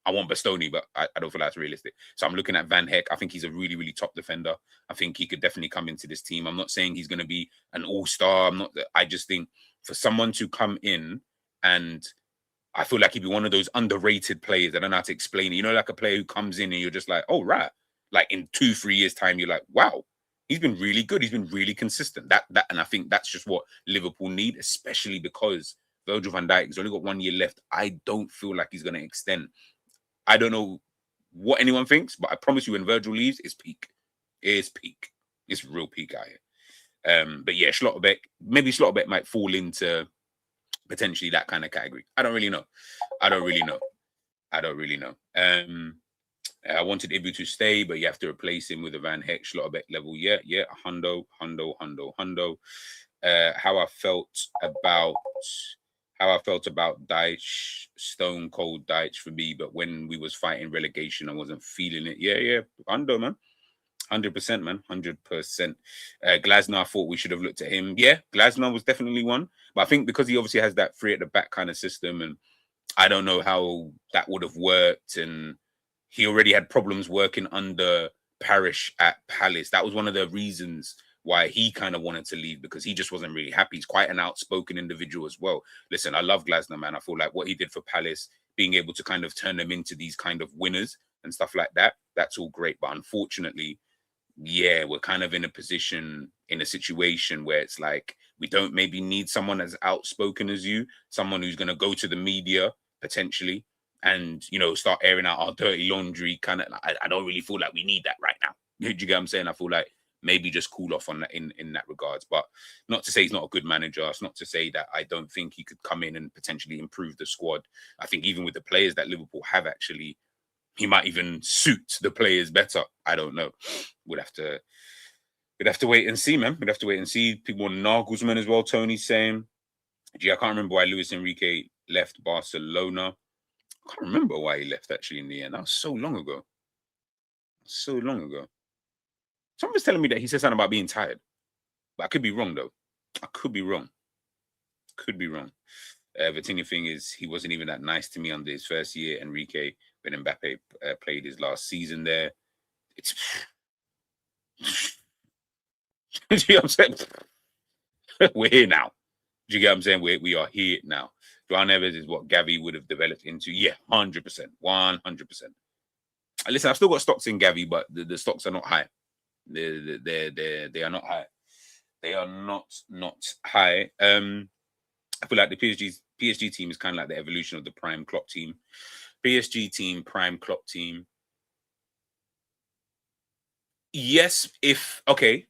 I want Bastoni, but I don't feel that's realistic. So I'm looking at Van Heck. I think he's a really, really top defender. I think he could definitely come into this team. I'm not saying he's going to be an all-star. I just think for someone to come in, and I feel like he'd be one of those underrated players. I don't know how to explain it. You know, like a player who comes in and you're just like, oh, right. Like in 2-3 years' time, you're like, wow, he's been really good. He's been really consistent. And I think that's just what Liverpool need, especially because Virgil van Dijk has only got 1 year left. I don't feel like he's going to extend. I don't know what anyone thinks, but I promise you, when Virgil leaves, it's peak. It's peak. It's real peak out here. But yeah, maybe Schlotterbeck might fall into potentially that kind of category. I don't really know. I wanted Ibu to stay, but you have to replace him with a Van Heck Schlotterbeck level. Yeah. Hundo. How I felt about Deitch, Stone Cold Deitch for me, but when we was fighting relegation, I wasn't feeling it. Yeah. Hundo, man. 100%, man. 100%. Glasner, I thought we should have looked at him. Yeah, Glasner was definitely one. But I think because he obviously has that 3 at the back kind of system, and I don't know how that would have worked. And he already had problems working under Parish at Palace. That was one of the reasons why he kind of wanted to leave, because he just wasn't really happy. He's quite an outspoken individual as well. Listen, I love Glasner, man. I feel like what he did for Palace, being able to kind of turn them into these kind of winners and stuff like that, that's all great. But unfortunately, yeah, we're kind of in a situation where it's like, we don't maybe need someone as outspoken as you, someone who's going to go to the media potentially and, you know, start airing out our dirty laundry. Kind of, I don't really feel like we need that right now. Do you get what I'm saying? I feel like maybe just cool off on that in that regards. But not to say he's not a good manager. It's not to say that I don't think he could come in and potentially improve the squad. I think even with the players that Liverpool have, actually, he might even suit the players better. I don't know. We'd have to wait and see, man. We'd have to wait and see. People want Nagelsmann as well. Tony's saying, gee, I can't remember why Luis Enrique left Barcelona. I can't remember why he left actually in the end. That was so long ago. Someone was telling me that he said something about being tired. But I could be wrong, though. I could be wrong. Vitinha thing is, he wasn't even that nice to me under his first year. Enrique, when Mbappe played his last season there. It's... Do you know what I'm saying? We're here now. Do you get what I'm saying? We are here now. Joao Neves is what Gavi would have developed into. Yeah, 100%. 100%. Listen, I've still got stocks in Gavi, but the stocks are not high. They are not high. They are not high. I feel like the PSG team is kind of like the evolution of the Prime Klopp team. PSG team, Prime Klopp team. Yes, okay.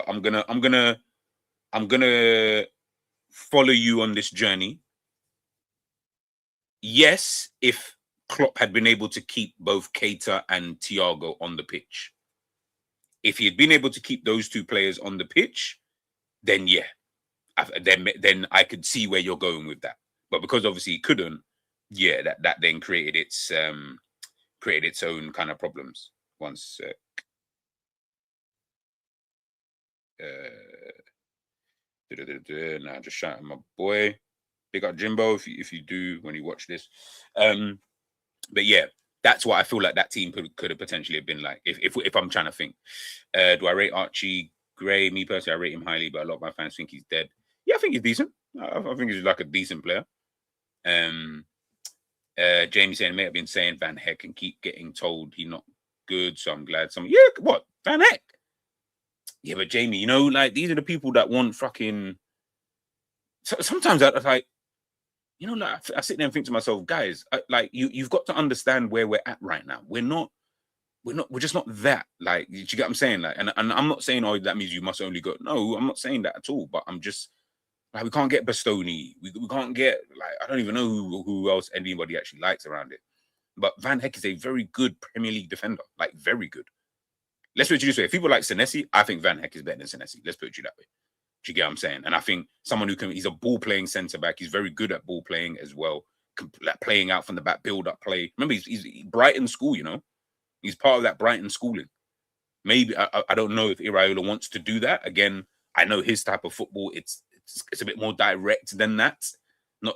I'm gonna follow you on this journey. Yes, if Klopp had been able to keep both Keita and Thiago on the pitch. If he had been able to keep those two players on the pitch, then yeah, then I could see where you're going with that. But because obviously he couldn't, yeah, that then created its own kind of problems. One sec. Now just shouting my boy. Big up Jimbo if you do when you watch this. But yeah, that's what I feel like that team could have potentially been like. If I'm trying to think, do I rate Archie Gray, me personally, I rate him highly, but a lot of my fans think he's dead. Yeah, I think he's decent. I think he's like a decent player. Jamie saying, mate, I've been saying Van Heck and keep getting told he's not good, so I'm glad someone. Yeah, what? Van Heck? Yeah, but Jamie, you know, like these are the people that want fucking. Sometimes I like, you know, like I sit there and think to myself, guys, like you've got to understand where we're at right now. We're just not that. Like, do you get what I'm saying? Like, and I'm not saying, oh, that means you must only go. No, I'm not saying that at all. But I'm just like, we can't get Bastoni. We can't get like, I don't even know who else anybody actually likes around it. But Van Heck is a very good Premier League defender, like very good. Let's put it this way: if people like Senesi, I think Van Heck is better than Senesi. Let's put it that way. Do you get what I'm saying? And I think someone who he's a ball playing centre back. He's very good at ball playing as well, like playing out from the back, build up play. Remember, he's Brighton school, you know. He's part of that Brighton schooling. Maybe I don't know if Iraola wants to do that. Again, I know his type of football. It's a bit more direct than that.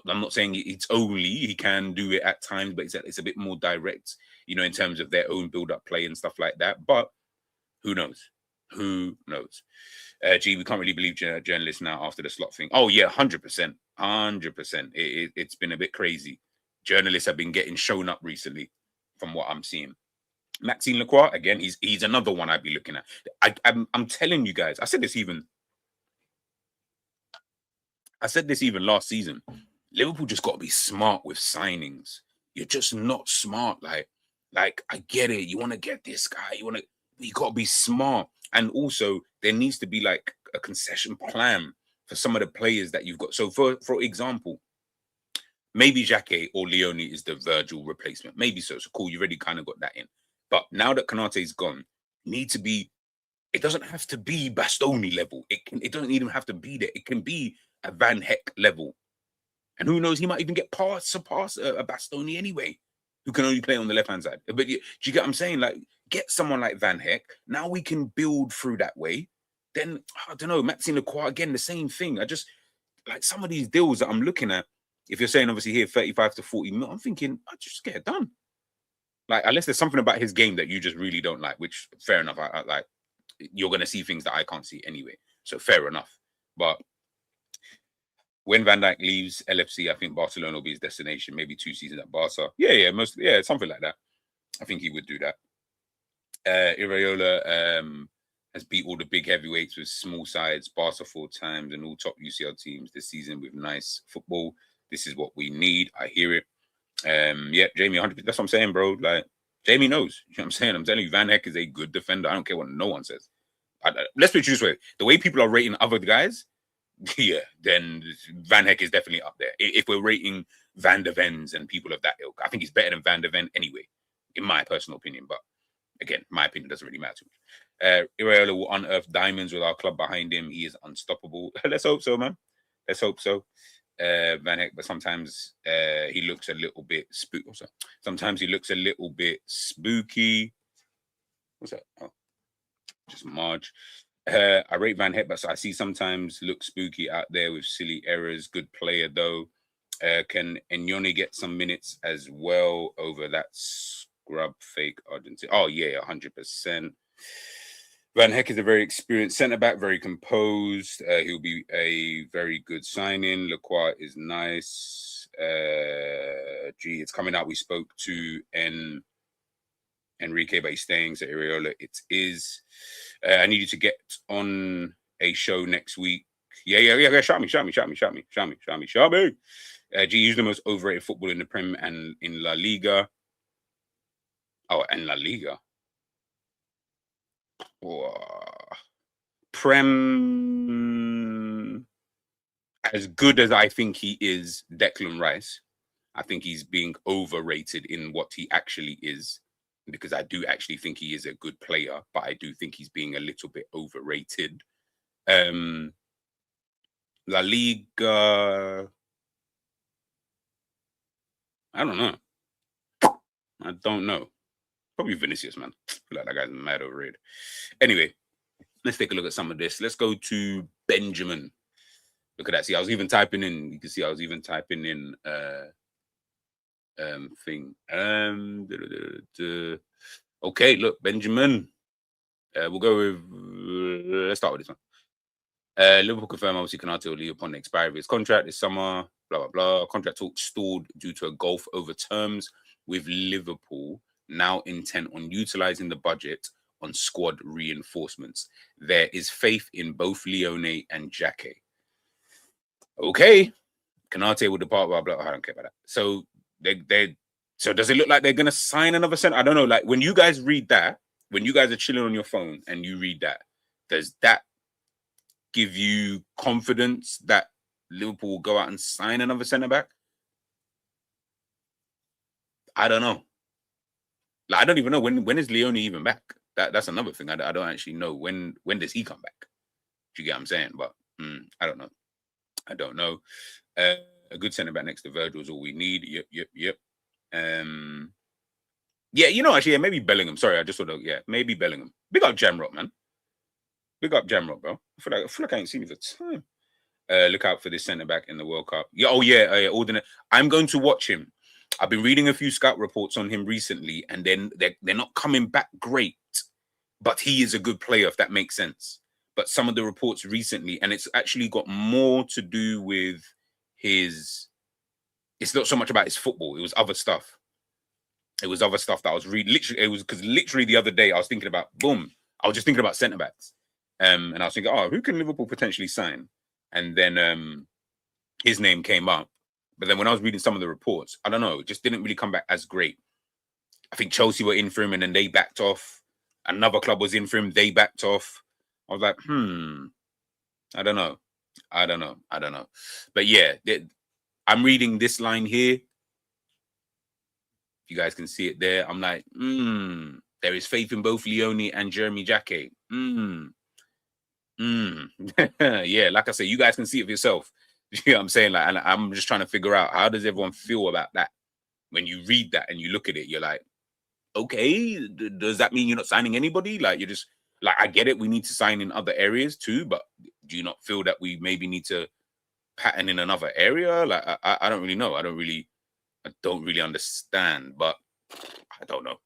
I'm not saying it's only he can do it at times, but it's a bit more direct, you know, in terms of their own build up play and stuff like that. But who knows? Who knows? We can't really believe journalists now after the Slot thing. Oh yeah, 100%, 100%. It's been a bit crazy. Journalists have been getting shown up recently, from what I'm seeing. Maxime Lacroix, again, he's another one I'd be looking at. I'm telling you guys, I said this even last season. Liverpool just got to be smart with signings. You're just not smart. Like I get it. You want to get this guy. You got to be smart. And also, there needs to be like a concession plan for some of the players that you've got. So, for example, maybe Xhaka or Leone is the Virgil replacement. Maybe so. So cool. You already kind of got that in. But now that Konate's gone, need to be. It doesn't have to be Bastoni level. It doesn't even have to be there. It can be a Van Heck level. And who knows, he might even get surpass a Bastoni anyway, who can only play on the left-hand side. But do you get what I'm saying? Like, get someone like Van Heck. Now we can build through that way. Then, I don't know, Maxime Lacroix, again, the same thing. I just, like some of these deals that I'm looking at, if you're saying, obviously, here, 35 to 40 mil, I'm thinking, I just get it done. Like, unless there's something about his game that you just really don't like, which, fair enough, I like, you're going to see things that I can't see anyway. So, fair enough. But when Van Dijk leaves LFC, I think Barcelona will be his destination. Maybe 2 seasons at Barca. Yeah, something like that. I think he would do that. Iraola has beat all the big heavyweights with small sides, Barca 4 times, and all top UCL teams this season with nice football. This is what we need. I hear it. Yeah, Jamie, 100%. That's what I'm saying, bro. Like, Jamie knows. You know what I'm saying? I'm telling you, Van Heck is a good defender. I don't care what no one says. Let's put it this way. The way people are rating other guys, yeah, then Van Heck is definitely up there. If we're rating Van der Vens and people of that ilk, I think he's better than Van der Ven anyway, in my personal opinion. But again, my opinion doesn't really matter. Iraola will unearth diamonds with our club behind him. He is unstoppable. Let's hope so, man. Let's hope so. Van Heck, but sometimes he looks a little bit spooky. Sometimes he looks a little bit spooky. What's that? Oh, just Marge. I rate Van Heck, but I see sometimes look spooky out there with silly errors. Good player though. Can Andoni get some minutes as well over that scrub fake Argentina? Oh yeah, 100%. Van Heck is a very experienced centre back, very composed. He'll be a very good signing. Lacroix is nice. It's coming out. We spoke to Enrique, but he's staying. So Iraola, it is. I need you to get on a show next week. Yeah. Shout me. He's the most overrated football in the Prem and in La Liga. Oh, and La Liga. Prem, as good as I think he is, Declan Rice, I think he's being overrated in what he actually is, because I do actually think he is a good player, but I do think he's being a little bit overrated. La Liga, I don't know. Probably Vinicius, man. I feel like that guy's mad overrated. Anyway, let's take a look at some of this. Let's go to Benjamin. Look at that. See, I was even typing in. You can see I was even typing in thing. Okay, look, Benjamin. We'll go with. Let's start with this one. Liverpool confirm obviously Konate will leave upon the expiry of his contract this summer. Blah blah blah. Contract talks stalled due to a gulf over terms, with Liverpool now intent on utilizing the budget on squad reinforcements. There is faith in both Leone and Jake. Okay, Konate will depart. Blah blah. I don't care about that. So so does it look like they're gonna sign another center? I don't know. Like when you guys read that, when you guys are chilling on your phone and you read that, does that give you confidence that Liverpool will go out and sign another centre back? I don't know. Like I don't even know when is Leone even back. That's another thing. I don't actually know when does he come back. Do you get what I'm saying? But I don't know. I don't know. A good centre back next to Virgil is all we need. Yep. Yeah, you know, actually, yeah, maybe Bellingham. Sorry, I just sort of maybe Bellingham. Big up Jamrock, man. Big up Jamrock, bro. I feel like I ain't seen you for time. Look out for this centre back in the World Cup. Yeah, Ordinary. I'm going to watch him. I've been reading a few scout reports on him recently, and then they're not coming back great. But he is a good player, if that makes sense. But some of the reports recently, and it's actually got more to do with his. It's not so much about his football. It was other stuff. It was other stuff that I was reading. Literally, it was because literally the other day I was thinking about. Boom! I was just thinking about centre backs, and I was thinking, who can Liverpool potentially sign? And then his name came up. But then when I was reading some of the reports, I don't know, it just didn't really come back as great. I think Chelsea were in for him and then they backed off. Another club was in for him, they backed off. I was like, I don't know. But yeah, I'm reading this line here. If you guys can see it there, I'm like, there is faith in both Leone and Jeremy Jacquet. Yeah, like I said, you guys can see it for yourself. You know what I'm saying? Like, and I'm just trying to figure out, how does everyone feel about that? When you read that and you look at it, you're like, okay, does that mean you're not signing anybody? Like, you're just like, I get it, we need to sign in other areas too, but do you not feel that we maybe need to pattern in another area? Like, I don't really know. I don't really understand, but I don't know.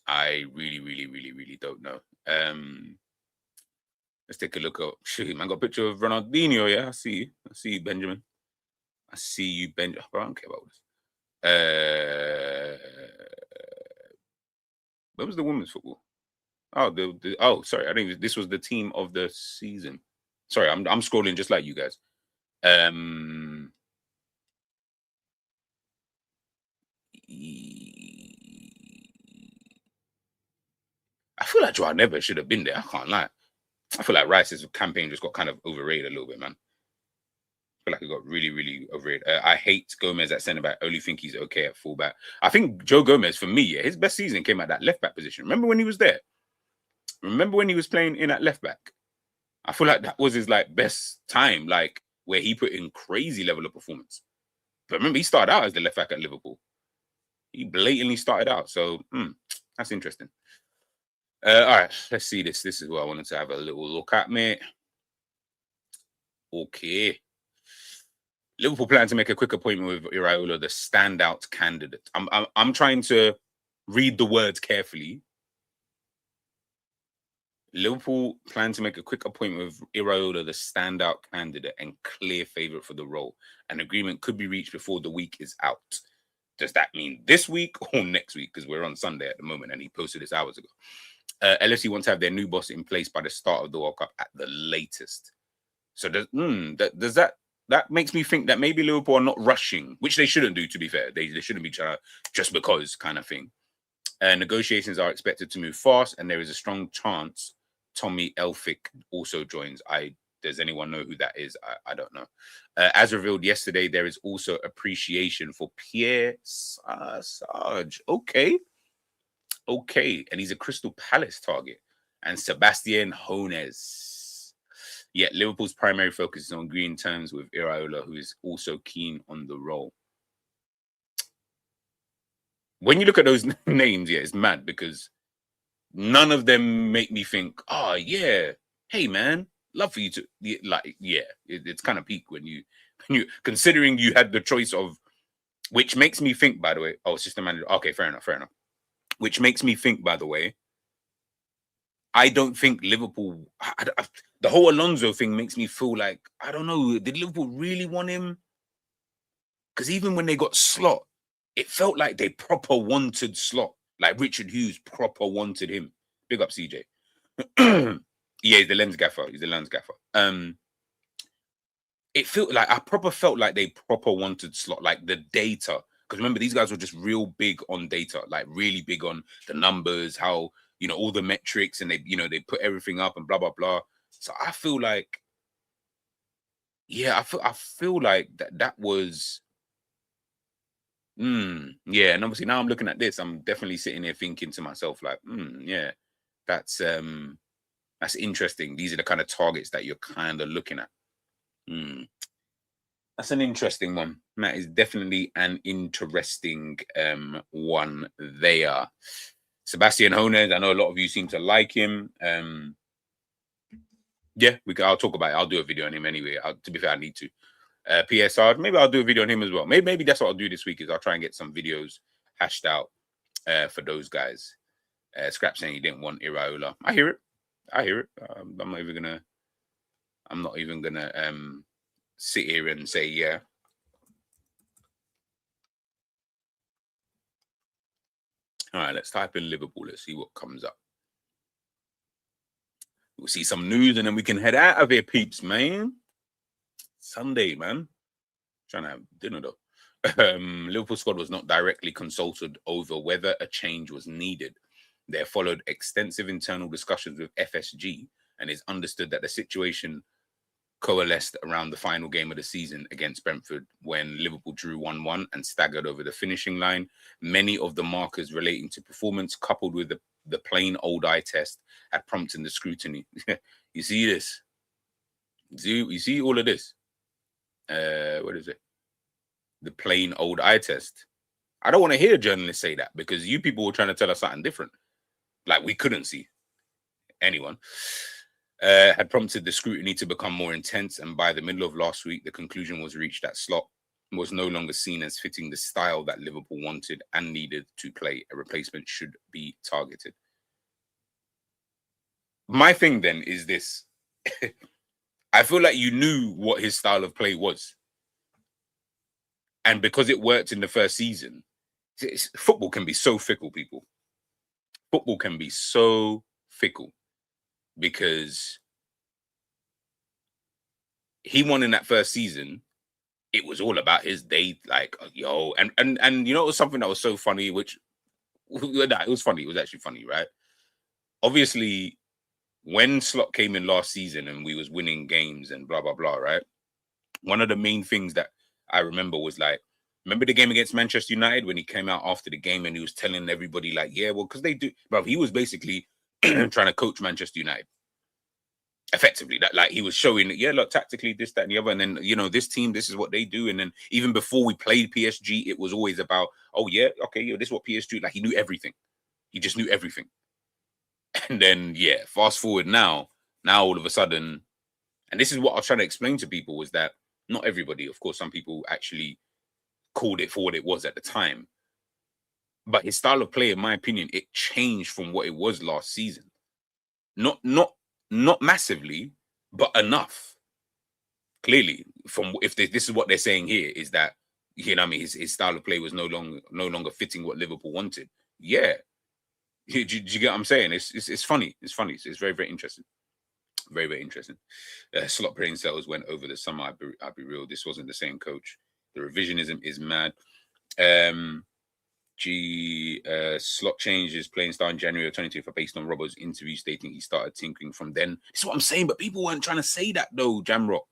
I really don't know. Let's take a look at. Shoot, man, got a picture of Ronaldinho. Yeah, I see you, Benjamin. I see you, Benjamin. I don't care about this. Where was the women's football? Oh, sorry. I think this was the team of the season. Sorry, I'm scrolling just like you guys. I feel like Joao Neves should have been there. I can't lie. I feel like Rice's campaign just got kind of overrated a little bit, man. I feel like it got really overrated. I hate Gomez at centre back. Only think he's okay at full back. I think Joe Gomez, for me, his best season came at that left back position. Remember when he was there? Remember when he was playing in at left back? I feel like that was his best time, where he put in crazy level of performance. But remember, he started out as the left back at Liverpool. He blatantly started out. So that's interesting. All right, let's see this. This is what I wanted to have a little look at, mate. Okay. Liverpool plan to make a quick appointment with Iraola, the standout candidate. I'm trying to read the words carefully. Liverpool plan to make a quick appointment with Iraola, the standout candidate and clear favourite for the role. An agreement could be reached before the week is out. Does that mean this week or next week? Because we're on Sunday at the moment, and he posted this hours ago. LFC want to have their new boss in place by the start of the World Cup at the latest. So does that makes me think that maybe Liverpool are not rushing, which they shouldn't do, to be fair. They shouldn't be trying to just because kind of thing. Negotiations are expected to move fast, and there is a strong chance Tommy Elphick also joins. Does anyone know who that is? I don't know. As revealed yesterday, there is also appreciation for Pierre Sarge. Okay. And he's a Crystal Palace target. And Sebastian Hones. Yet Liverpool's primary focus is on green terms with Iraola, who is also keen on the role. When you look at those names, it's mad because none of them make me think, oh, yeah, hey, man, love for you to, it's kind of peak when you, considering you had the choice of, which makes me think, by the way, assistant manager. Okay, fair enough. Which makes me think, by the way, I don't think Liverpool. The whole Alonso thing makes me feel like I don't know. Did Liverpool really want him? Because even when they got Slot, it felt like they proper wanted Slot. Like Richard Hughes proper wanted him. Big up CJ. Yeah, he's the lens gaffer. He's the lens gaffer. It felt like I proper felt like they proper wanted Slot, like the data. Because remember, these guys were just real big on data, like really big on the numbers, how all the metrics, and they put everything up and blah blah blah. So I feel like, yeah, I feel like that was, yeah. And obviously now I'm looking at this, I'm definitely sitting here thinking to myself like, yeah, that's interesting. These are the kind of targets that you're kind of looking at. That's an interesting one. That is definitely an interesting one there. Sebastian Hones, I know a lot of you seem to like him. Yeah, I'll talk about it. I'll do a video on him anyway. To be fair, I need to. PSR, maybe I'll do a video on him as well. Maybe that's what I'll do this week, is I'll try and get some videos hashed out for those guys. Scrap saying he didn't want Iraola. I hear it. I'm not even gonna sit here and say yeah. All right, let's type in Liverpool. Let's see what comes up. We'll see some news and then we can head out of here, peeps, man. Sunday, man. Trying to have dinner though. Liverpool squad was not directly consulted over whether a change was needed. There followed extensive internal discussions with FSG, and it's understood that the situation coalesced around the final game of the season against Brentford when Liverpool drew 1-1 and staggered over the finishing line. Many of the markers relating to performance, coupled with the plain old eye test, had prompted the scrutiny. You see this? You see all of this? What is it? The plain old eye test. I don't want to hear journalists say that, because you people were trying to tell us something different. Like we couldn't see anyone. Had prompted the scrutiny to become more intense, and by the middle of last week, the conclusion was reached that Slot was no longer seen as fitting the style that Liverpool wanted and needed to play. A replacement should be targeted. My thing then is this. I feel like you knew what his style of play was. And because it worked in the first season, football can be so fickle, people. Football can be so fickle. Because he won in that first season, it was all about his day, like yo, and it was something that was so funny, which it was funny. It was actually funny, right? Obviously, when Slot came in last season and we was winning games and blah blah blah, right? One of the main things that I remember was like, remember the game against Manchester United when he came out after the game and he was telling everybody like, yeah, well, because they do, bro. He was basically trying to coach Manchester United. Effectively, that like he was showing, yeah, look, tactically this, that, and the other, and then this team, this is what they do, and then even before we played PSG, it was always about, oh yeah, okay, this is what PSG, like he knew everything, he just knew everything, and then yeah, fast forward now all of a sudden, and this is what I was trying to explain to people, was that not everybody, of course, some people actually called it for what it was at the time, but his style of play, in my opinion, it changed from what it was last season, not massively, but enough. Clearly, from if this is what they're saying here, is that what I mean, his style of play was no longer fitting what Liverpool wanted. Yeah, do you get what I'm saying? It's funny. It's funny. So it's very, very interesting. Very, very interesting. Slot brain cells went over the summer. I'll be real. This wasn't the same coach. The revisionism is mad. Slot changed his playing style in January of 2022 based on Robbo's interview stating he started tinkering from then. This is what I'm saying, but people weren't trying to say that though, Jamrock.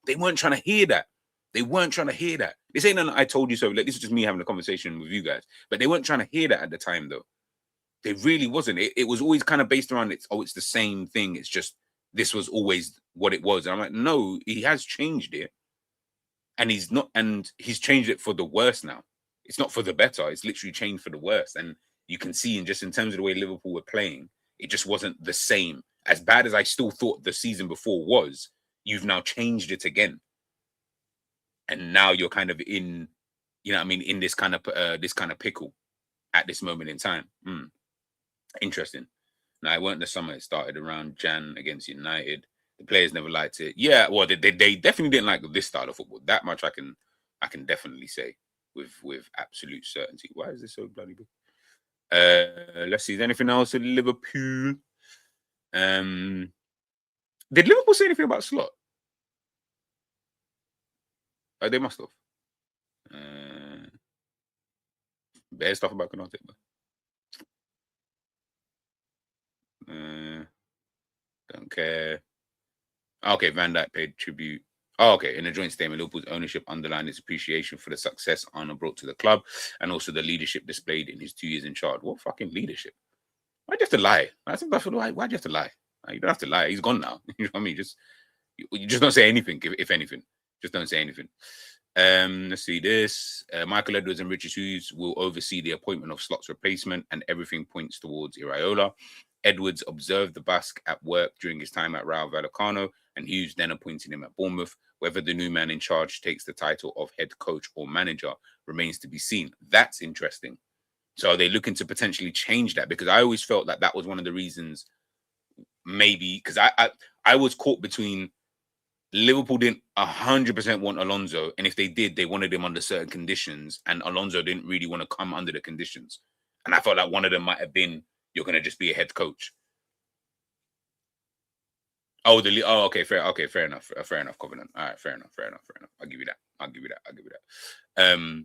They weren't trying to hear that. This ain't an I told you so. Like, this is just me having a conversation with you guys. But they weren't trying to hear that at the time though. They really wasn't. It was always kind of based around it's the same thing. It's just this was always what it was. And I'm like, no, he has changed it. And he's changed it for the worse now. It's not for the better. It's literally changed for the worse. And you can see, in terms of the way Liverpool were playing, it just wasn't the same. As bad as I still thought the season before was, you've now changed it again. And now you're kind of in, in this kind of pickle at this moment in time. Interesting. No, it weren't the summer. It started around Jan against United. The players never liked it. Yeah, well, they definitely didn't like this style of football. That much I can definitely say with absolute certainty. Why is this so bloody big? Let's see. Is there anything else at Liverpool? Did Liverpool say anything about Slot? Oh, they must have. Bad stuff about Konate, but don't care. Okay, Van Dijk paid tribute. Oh, okay. In a joint statement, Liverpool's ownership underlined its appreciation for the success Arne brought to the club and also the leadership displayed in his 2 years in charge. What fucking leadership? Why'd you have to lie? Why'd you have to lie? You don't have to lie. He's gone now. You know what I mean? You just don't say anything, if anything. Just don't say anything. Let's see this. Michael Edwards and Richard Hughes will oversee the appointment of Slot's replacement, and everything points towards Iraola. Edwards observed the Basque at work during his time at Rayo Vallecano, and Hughes then appointed him at Bournemouth. Whether the new man in charge takes the title of head coach or manager remains to be seen. That's interesting. So are they looking to potentially change that? Because I always felt that was one of the reasons, maybe, because I was caught between Liverpool didn't 100% want Alonso, and if they did, they wanted him under certain conditions, and Alonso didn't really want to come under the conditions. And I felt like one of them might have been, you're going to just be a head coach. Oh, okay, fair enough, Covenant. All right, fair enough. I'll give you that.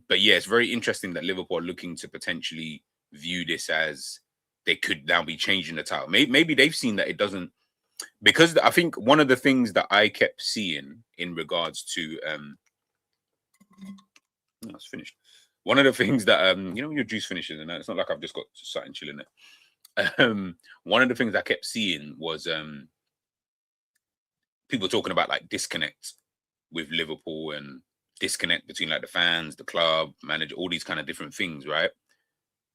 But yeah, it's very interesting that Liverpool are looking to potentially view this as they could now be changing the title. Maybe they've seen that it doesn't, because I think one of the things that I kept seeing in regards to it's finished. One of the things that your juice finishes, and it's not like I've just got something chilling it. One of the things I kept seeing was people talking about like disconnect with Liverpool and disconnect between like the fans, the club, manager, all these kind of different things, right?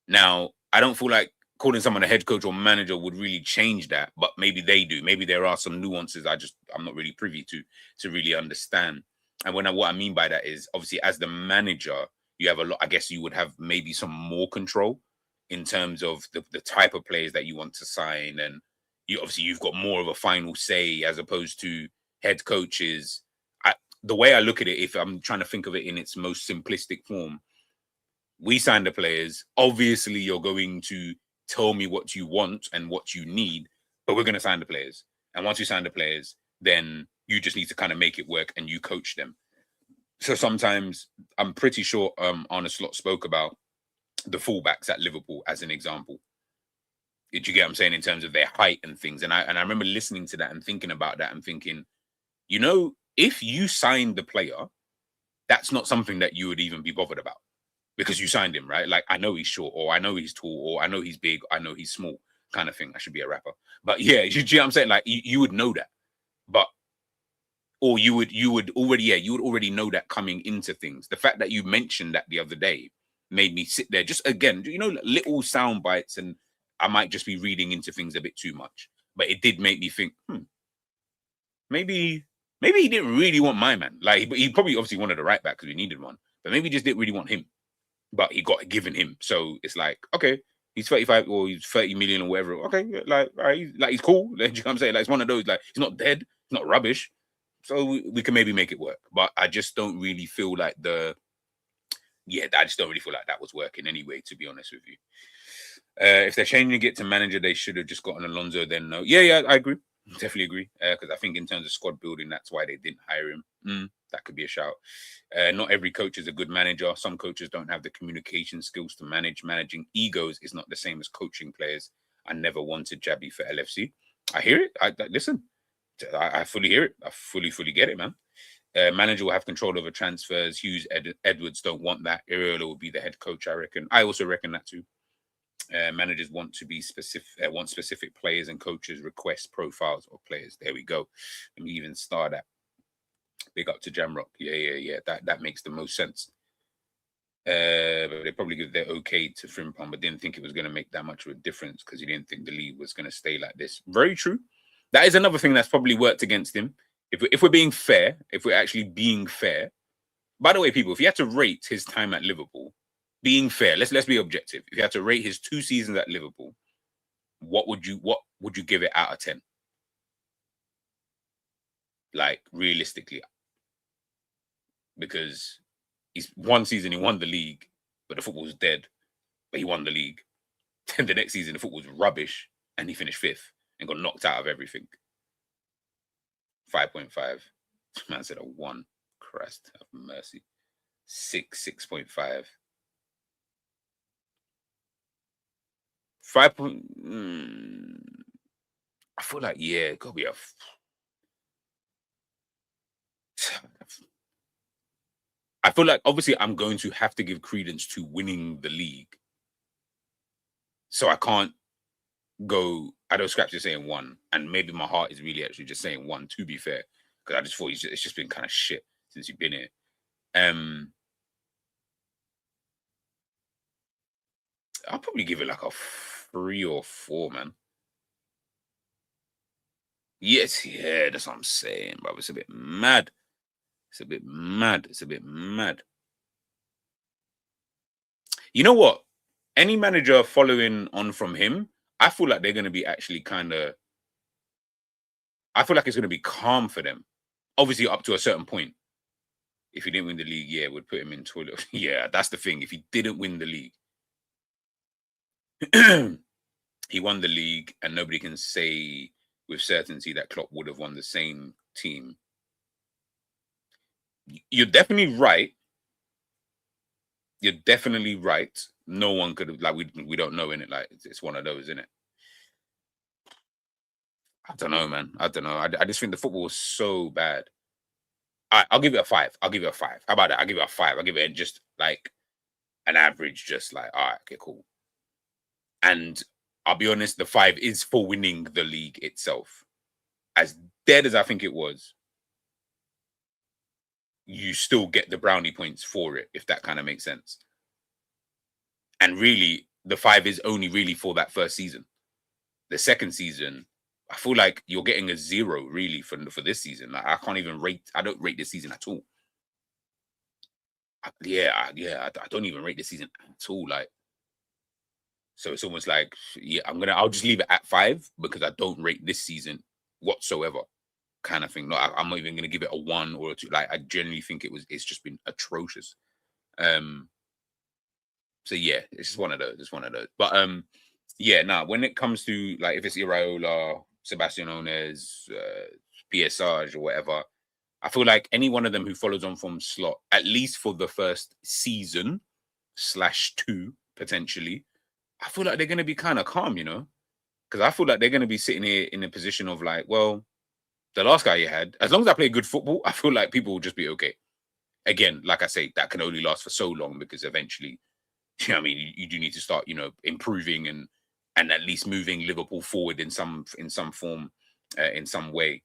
Now, I don't feel like calling someone a head coach or manager would really change that, but maybe they do. Maybe there are some nuances I'm not really privy to really understand. And what I mean by that is, obviously, as the manager, you have a lot. I guess you would have maybe some more control in terms of the type of players that you want to sign, and you've got more of a final say as opposed to head coaches. The way I look at it, if I'm trying to think of it in its most simplistic form, we sign the players. Obviously, you're going to tell me what you want and what you need, but we're going to sign the players. And once you sign the players, then you just need to kind of make it work and you coach them. So sometimes I'm pretty sure Arne Slot spoke about the fullbacks at Liverpool as an example. Did you get what I'm saying in terms of their height and things? And I remember listening to that and thinking about that and thinking, if you signed the player, that's not something that you would even be bothered about because you signed him, right? Like, I know he's short, or I know he's tall, or I know he's big, I know he's small, kind of thing. I should be a rapper. But yeah, you know what I'm saying? Like, you would know that. But, or you would already know that coming into things. The fact that you mentioned that the other day made me sit there, just again, little sound bites, and I might just be reading into things a bit too much. But it did make me think, maybe he didn't really want my man. Like, he probably obviously wanted a right back because we needed one, but maybe he just didn't really want him. But he got given him, so it's like, okay, he's 35 or he's 30 million or whatever. Okay, like, all right, he's cool. You know what I'm saying? Like, it's one of those, like, he's not dead, he's not rubbish, so we can maybe make it work. But I just don't really feel like I just don't really feel like that was working anyway, to be honest with you. If they're changing it to manager, they should have just gotten Alonso. Then no, yeah, I agree. Definitely agree. Because I think in terms of squad building, that's why they didn't hire him. That could be a shout. Not every coach is a good manager. Some coaches don't have the communication skills to manage. Managing egos is not the same as coaching players. I never wanted Jabby for LFC. I hear it. Listen, I fully hear it. I fully get it, man. Manager will have control over transfers. Hughes, Edwards don't want that. Iraola will be the head coach, I reckon. I also reckon that too. Managers want to be specific, want specific players, and coaches request profiles of players. There we go. Let me even start that. Big up to Jamrock. Yeah. That makes the most sense. But they probably give their okay to Frimpong, but didn't think it was going to make that much of a difference because he didn't think the league was going to stay like this. Very true. That is another thing that's probably worked against him. If we're being fair, if we're actually being fair. By the way, people, if you had to rate his time at Liverpool, being fair, let's be objective. If you had to rate his 2 seasons at Liverpool, what would would you give it out of 10? Like, realistically. Because he's one season, he won the league, but the football was dead, but he won the league. Then the next season, the football was rubbish, and he finished 5th and got knocked out of everything. 5.5. Man said a 1. Christ have mercy. 6.5. 5. I feel like, yeah, it could be a. I feel like obviously I'm going to have to give credence to winning the league. So I can't go. I know Scraps is saying 1, and maybe my heart is really actually just saying 1, to be fair. Because I just thought it's just been kind of shit since you've been here. I'll probably give it like a 3 or 4, man. Yes, yeah, that's what I'm saying, bro. It's a bit mad. It's a bit mad. It's a bit mad. You know what? Any manager following on from him, I feel like they're going to be actually kind of. I feel like it's going to be calm for them. Obviously, up to a certain point. If he didn't win the league, yeah, we'd put him in toilet. Yeah, that's the thing. If he didn't win the league, he won the league, and nobody can say with certainty that Klopp would have won the same team. You're definitely right. You're definitely right. No one could have, like, we don't know, in it. Like, it's one of those, isn't it? I don't know, man. I don't know. I just think the football was so bad. I'll give it a 5. I'll give it a 5. How about that? I'll give it a 5. I'll give it just like an average, just like, all right, okay, cool. And I'll be honest, the 5 is for winning the league itself. As dead as I think it was, you still get the brownie points for it, if that kind of makes sense. And really, the 5 is only really for that first season. The second season, I feel like you're getting a 0 really for this season. Like, I can't even rate. I don't rate this season at all. I don't even rate this season at all. Like, so it's almost like, yeah, I'll just leave it at 5 because I don't rate this season whatsoever, kind of thing. No, I'm not even gonna give it a 1 or a 2. Like, I genuinely think it's just been atrocious. So yeah, it's just one of those. It's one of those. But yeah, when it comes to, like, if it's Iraola, Sebastian Onez, PSR or whatever, I feel like any one of them who follows on from Slot, at least for the first season /2 potentially, I feel like they're going to be kind of calm, because I feel like they're going to be sitting here in a position of like, well, the last guy you had, as long as I play good football, I feel like people will just be okay. Again, like I say, that can only last for so long because eventually, you know what I mean, you do need to start, improving and at least moving Liverpool forward in some form, in some way.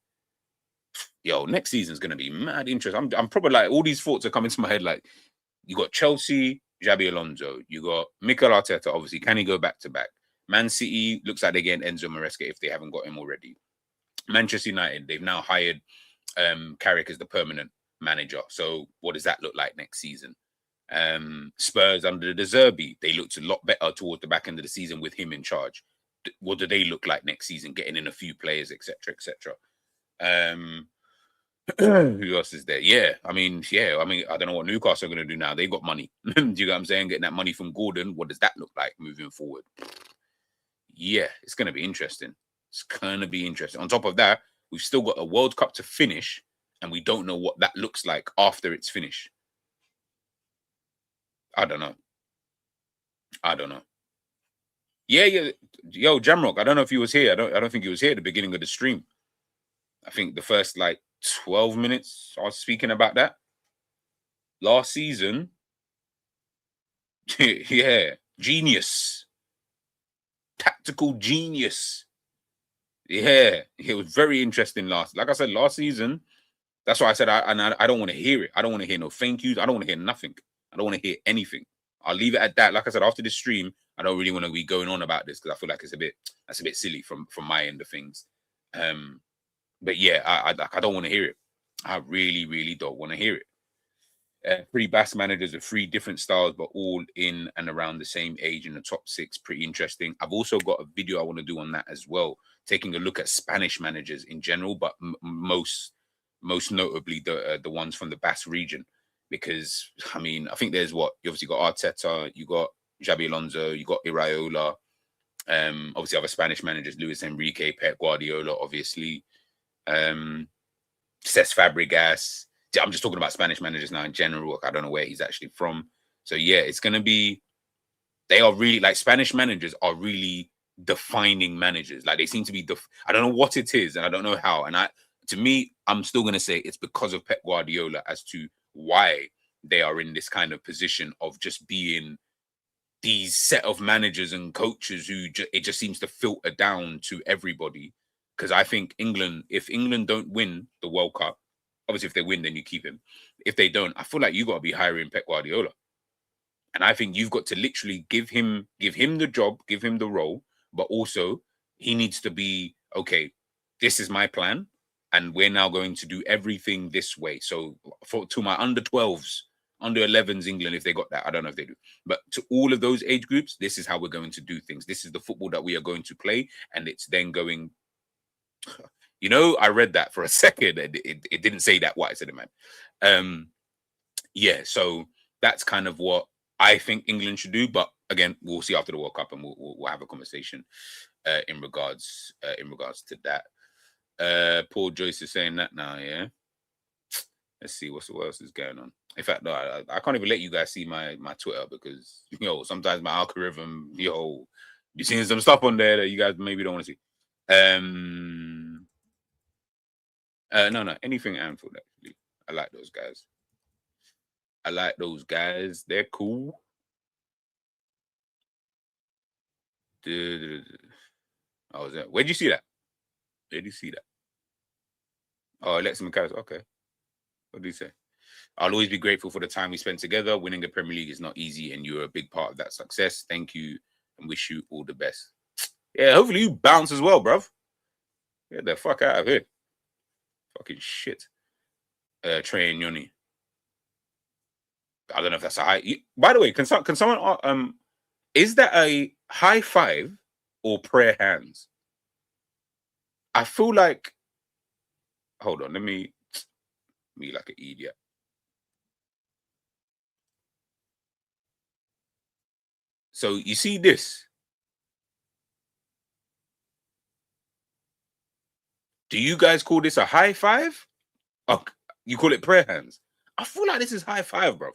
Yo, next season's gonna be mad interesting. I'm probably like, all these thoughts are coming to my head. Like, you got Chelsea, Xabi Alonso. You got Mikel Arteta. Obviously, can he go back to back? Man City looks like they're getting Enzo Maresca if they haven't got him already. Manchester United, they've now hired Carrick as the permanent manager. So what does that look like next season? Spurs under the De Zerbi, they looked a lot better towards the back end of the season with him in charge. What do they look like next season? Getting in a few players, etc., etc. Who else is there? I mean, I don't know what Newcastle are going to do now. They got money. Do you know what I'm saying? Getting that money from Gordon. What does that look like moving forward? Yeah, it's going to be interesting. It's going to be interesting. On top of that, we've still got a World Cup to finish, and we don't know what that looks like after it's finished. I don't know. Yeah. Yo, Jamrock, I don't know if he was here. I don't think he was here at the beginning of the stream. I think the first 12 minutes I was speaking about that. Last season. Yeah. Genius. Tactical genius. Yeah. It was very interesting last season. That's why I said I don't want to hear it. I don't want to hear no thank yous. I don't want to hear nothing. I don't want to hear anything. I'll leave it at that. Like I said, after this stream, I don't really want to be going on about this because I feel like that's a bit silly from my end of things. But yeah, I don't want to hear it. I really, really don't want to hear it. Three Basque managers of three different styles, but all in and around the same age in the top six. Pretty interesting. I've also got a video I want to do on that as well, taking a look at Spanish managers in general, but most notably the ones from the Basque region, because I mean I think there's what you obviously got Arteta, you got Xabi Alonso, you got Iraola. Obviously other Spanish managers, Luis Enrique, Pep Guardiola, obviously. Cesc Fabregas. I'm just talking about Spanish managers now in general. I don't know where he's actually from. So yeah, it's gonna be. They are really like Spanish managers are really defining managers. Like they seem to be. I don't know what it is, and I don't know how. And to me, I'm still gonna say it's because of Pep Guardiola as to why they are in this kind of position of just being these set of managers and coaches who it just seems to filter down to everybody. Because I think England, if England don't win the World Cup, obviously if they win, then you keep him. If they don't, I feel like you got to be hiring Pep Guardiola, and I think you've got to literally give him the job, give him the role, but also he needs to be okay. This is my plan, and we're now going to do everything this way. So to my under 12s, under 11s, England, if they got that, I don't know if they do, but to all of those age groups, this is how we're going to do things. This is the football that we are going to play, and it's then going. You know, I read that for a second. It didn't say that. What I said it meant. Yeah, so that's kind of what I think England should do. But again, we'll see after the World Cup, and we'll have a conversation in regards to that. Paul Joyce is saying that now. Yeah, let's see what else is going on. In fact, no, I can't even let you guys see my Twitter because sometimes my algorithm, you're seeing some stuff on there that you guys maybe don't want to see. No, anything Anfield actually. I like those guys. They're cool. Oh, was that? Where'd you see that? Oh, Alexis McAllister. Okay. What did he say? I'll always be grateful for the time we spent together. Winning the Premier League is not easy, and you're a big part of that success. Thank you, and wish you all the best. Yeah, hopefully you bounce as well, bruv. Get the fuck out of here. Fucking shit. Trey and Yoni. I don't know if that's a high. By the way, can someone is that a high five or prayer hands? I feel like. Hold on, let me like an idiot. So you see this. Do you guys call this a high five? Oh, you call it prayer hands. I feel like this is high five, bro.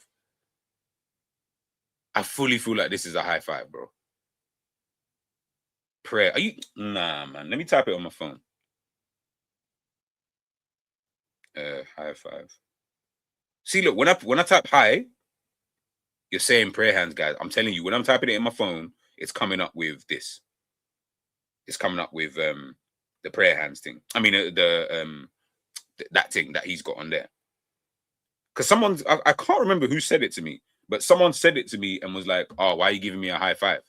I fully feel like this is a high five, bro. Prayer. Are you? Nah, man. Let me type it on my phone. High five. See, look, when I type high, you're saying prayer hands, guys. I'm telling you, when I'm typing it in my phone, it's coming up with this. It's coming up with the prayer hands thing. I mean, that thing that he's got on there. Because I can't remember who said it to me, but someone said it to me and was like, "Oh, why are you giving me a high five?"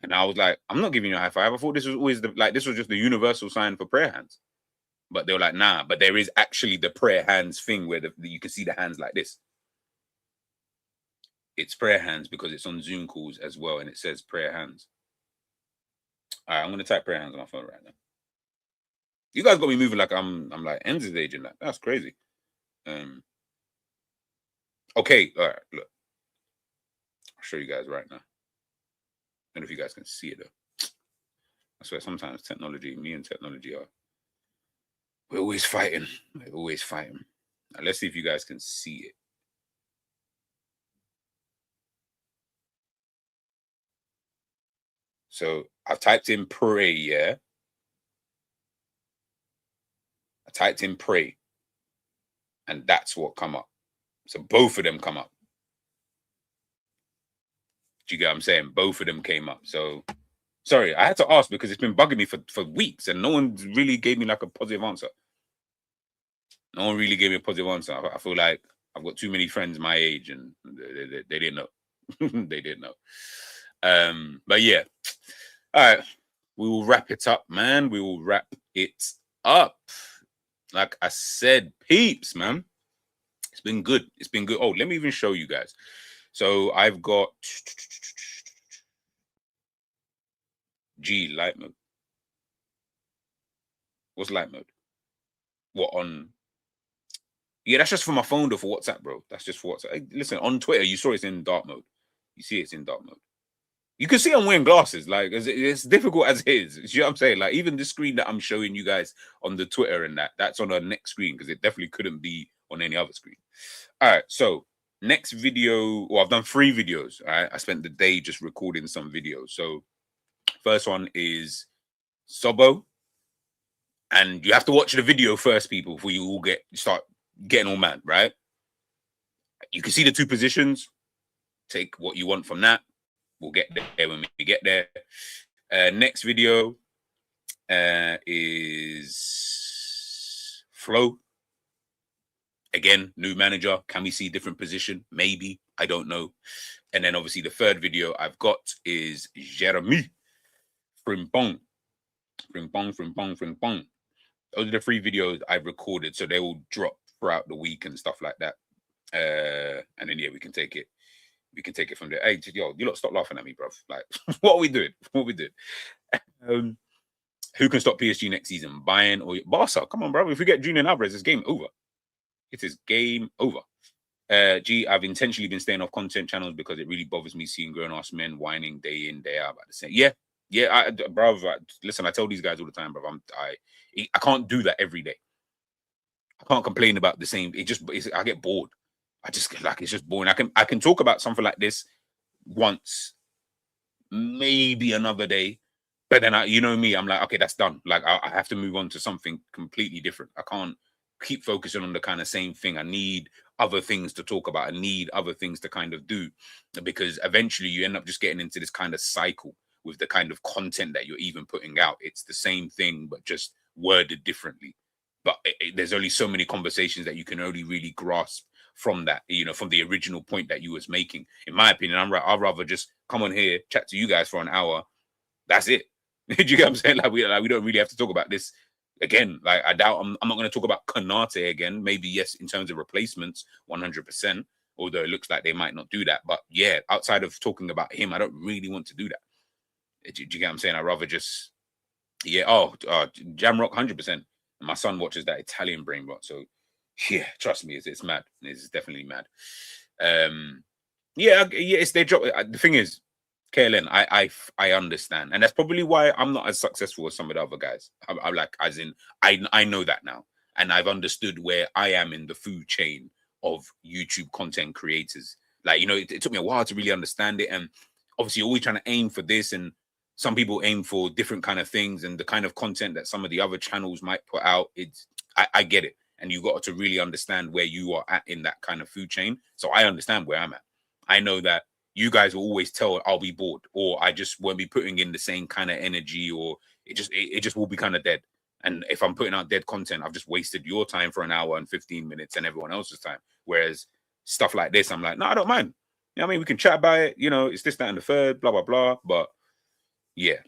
And I was like, "I'm not giving you a high five. I thought this was always this was just the universal sign for prayer hands." But they were like, "Nah." But there is actually the prayer hands thing where you can see the hands like this. It's prayer hands because it's on Zoom calls as well, and it says prayer hands. All right, I'm gonna type prayer hands on my phone right now. You guys got me moving like I'm like Enzo's agent. Like that's crazy. Okay, all right, look. I'll show you guys right now. I don't know if you guys can see it though. I swear sometimes me and technology we're always fighting. We're always fighting. Now, let's see if you guys can see it. So I've typed in pray, yeah. I typed in pray, and that's what come up. So both of them come up. Do you get what I'm saying? Both of them came up. So sorry, I had to ask because it's been bugging me for weeks, and no one really gave me like a positive answer. No one really gave me a positive answer. I feel like I've got too many friends my age, and they didn't know. They didn't know. But yeah. All right. We will wrap it up, man. We will wrap it up. Like I said, peeps, man. been good. It's been good. Oh, let me even show you guys. So I've got light mode. What's light mode? What on? Yeah, that's just for my phone though, for WhatsApp, bro. That's just for WhatsApp. Hey, listen, on Twitter, you saw it's in dark mode. You see it's in dark mode. You can see I'm wearing glasses. Like, it's difficult as it is. You know what I'm saying? Like, even the screen that I'm showing you guys on the Twitter and that's on a next screen because it definitely couldn't be on any other screen. All right, so next video, well, I've done 3 videos. All right, I spent the day just recording some videos. So first one is Sobo. And you have to watch the video first, people, before you all start getting all mad, right? You can see the 2 positions. Take what you want from that. We'll get there when we get there. Next video is Flo. Again, new manager. Can we see different position? Maybe. I don't know. And then obviously the 3rd video I've got is Jeremy. Frimpong. Frimpong. Those are the 3 videos I've recorded. So they will drop throughout the week and stuff like that. And then, yeah, we can take it. We can take it from there. Hey, yo, you lot stop laughing at me, bro. Like, what are we doing? What are we doing? Who can stop PSG next season? Bayern or Barca? Come on, bro. If we get Julian Alvarez, it's game over. It is game over. I've intentionally been staying off content channels because it really bothers me seeing grown-ass men whining day in, day out about the same. Yeah, bro. Listen, I tell these guys all the time, bro. I can't do that every day. I can't complain about the same. I get bored. I just like it's just boring. I can talk about something like this once, maybe another day, but then you know me, I'm like, okay, that's done. Like I have to move on to something completely different. I can't keep focusing on the kind of same thing. I need other things to talk about. I need other things to kind of do, because eventually you end up just getting into this kind of cycle with the kind of content that you're even putting out. It's the same thing, but just worded differently. But there's only so many conversations that you can only really grasp from that, from the original point that you was making. In my opinion, I'd rather just come on here, chat to you guys for an hour. That's it. Do you get what I'm saying? Like we don't really have to talk about this again. Like I doubt I'm not going to talk about Konate again. Maybe yes, in terms of replacements, 100%. Although it looks like they might not do that. But yeah, outside of talking about him, I don't really want to do that. Do you get what I'm saying? I'd rather just Jamrock 100%. My son watches that Italian brain rot, so yeah, trust me, it's mad. It's definitely mad. It's their job. The thing is, KLN, I understand, and that's probably why I'm not as successful as some of the other guys. I'm like, as in, I know that now, and I've understood where I am in the food chain of YouTube content creators. Like, it took me a while to really understand it, and obviously, you're always trying to aim for this, and some people aim for different kind of things, and the kind of content that some of the other channels might put out. I get it. And you got to really understand where you are at in that kind of food chain. So I understand where I'm at. I know that you guys will always tell I'll be bored, or I just won't be putting in the same kind of energy, or it just will be kind of dead. And if I'm putting out dead content, I've just wasted your time for an hour and 15 minutes and everyone else's time. Whereas stuff like this, I'm like, no, I don't mind. We can chat about it. It's this, that, and the third, blah, blah, blah. But yeah,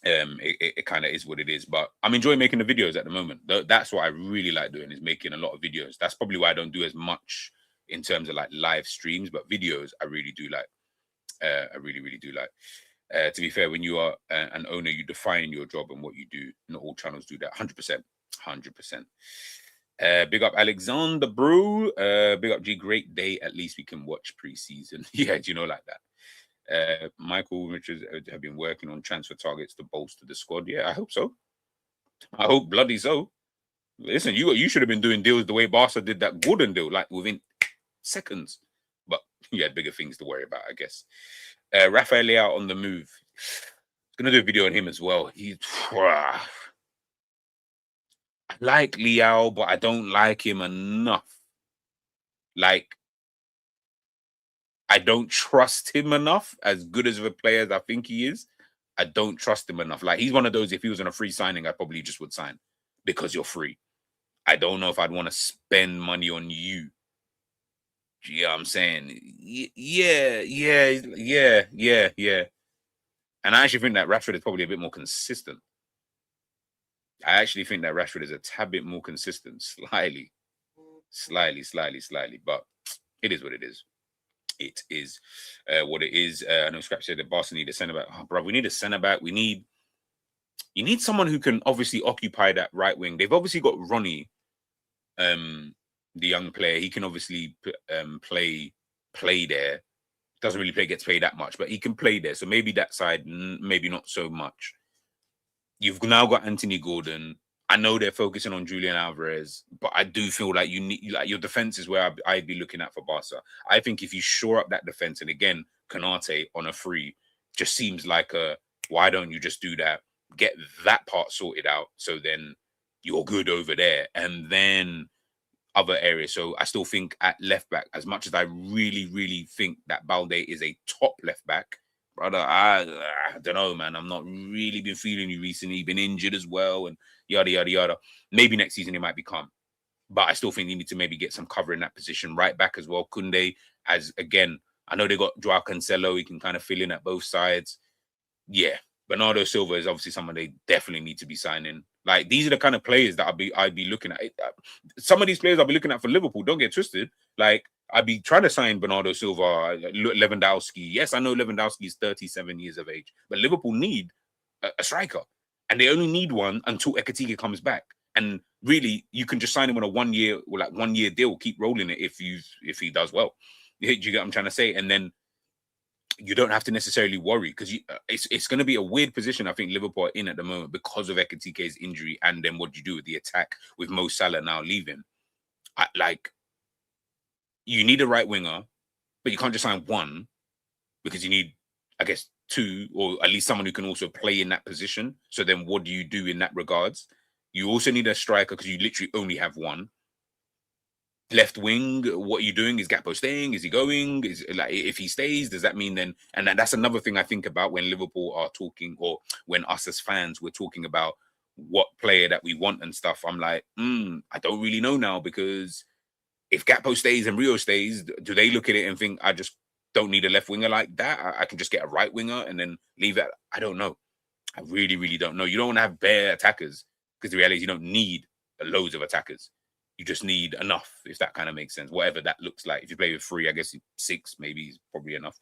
it kind of is what it is. But I'm enjoying making the videos at the moment. That's what I really like doing, is making a lot of videos. That's probably why I don't do as much in terms of like live streams, but videos I really do like. I really, really do like. To be fair, when you are an owner, you define your job and what you do. Not all channels do that. 100%. Big up Alexander, bro. Big up G. Great day. At least we can watch pre-season. Yeah, like that. Michael Richards have been working on transfer targets to bolster the squad. Yeah, I hope so. I hope bloody so. Listen, you should have been doing deals the way Barca did that Gordon deal, like within seconds. But you had bigger things to worry about, I guess. Rafael Leao on the move. Gonna do a video on him as well. I like Leao, but I don't like him enough. Like, I don't trust him enough. As good as a player as I think he is, I don't trust him enough. Like, he's one of those, if he was on a free signing, I probably just would sign because you're free. I don't know if I'd want to spend money on you. You know what I'm saying? Yeah. And I actually think that Rashford is probably a bit more consistent. I actually think that Rashford is a tad bit more consistent, slightly. slightly. But it is what it is. It is what it is. I know Scrap said that Barcelona need a centre back. Oh, bro, we need a centre back. You need someone who can obviously occupy that right wing. They've obviously got Ronnie, the young player. He can obviously play there. Doesn't really gets played that much, but he can play there. So maybe that side, maybe not so much. You've now got Anthony Gordon. I know they're focusing on Julian Alvarez, but I do feel like you need, like, your defense is where I'd be looking at for Barca. I think if you shore up that defense, and again, Konate on a free just seems like why don't you just do that? Get that part sorted out, so then you're good over there, and then other areas. So I still think at left back, as much as I really think that Balde is a top left back, brother, I don't know, man. I'm not really been feeling you recently. Been injured as well, and yada yada yada. Maybe next season it might become, but I still think you need to maybe get some cover in that position. Right back as well, Kunde. As again, I know they got Joao Cancelo. He can kind of fill in at both sides. Yeah, Bernardo Silva is obviously someone they definitely need to be signing. Like, these are the kind of players that I'd be looking at. Some of these players I'll be looking at for Liverpool. Don't get twisted. Like, I'd be trying to sign Bernardo Silva, Lewandowski. Yes, I know Lewandowski is 37 years of age, but Liverpool need a striker, and they only need one until Ekatike comes back. And really, you can just sign him on a 1 year, or like 1 year deal. Keep rolling it if he does well. Do you get what I'm trying to say? And then you don't have to necessarily worry, because it's going to be a weird position I think Liverpool are in at the moment because of Ekatike's injury, and then what do you do with the attack with Mo Salah now leaving? You need a right winger, but you can't just sign one, because you need, I guess, two, or at least someone who can also play in that position. So then what do you do in that regards? You also need a striker, because you literally only have one. Left wing, what are you doing? Is Gakpo staying? Is he going? Is, like, if he stays, does that mean then? And that's another thing I think about when Liverpool are talking, or when us as fans we're talking about what player that we want and stuff. I'm like, I don't really know now, because if Gakpo stays and Rio stays, do they look at it and think, I just don't need a left winger like that? I can just get a right winger and then leave that. I don't know. I really don't know. You don't want to have bare attackers, because the reality is you don't need loads of attackers. You just need enough, if that kind of makes sense. Whatever that looks like. If you play with 3, I guess 6 maybe is probably enough.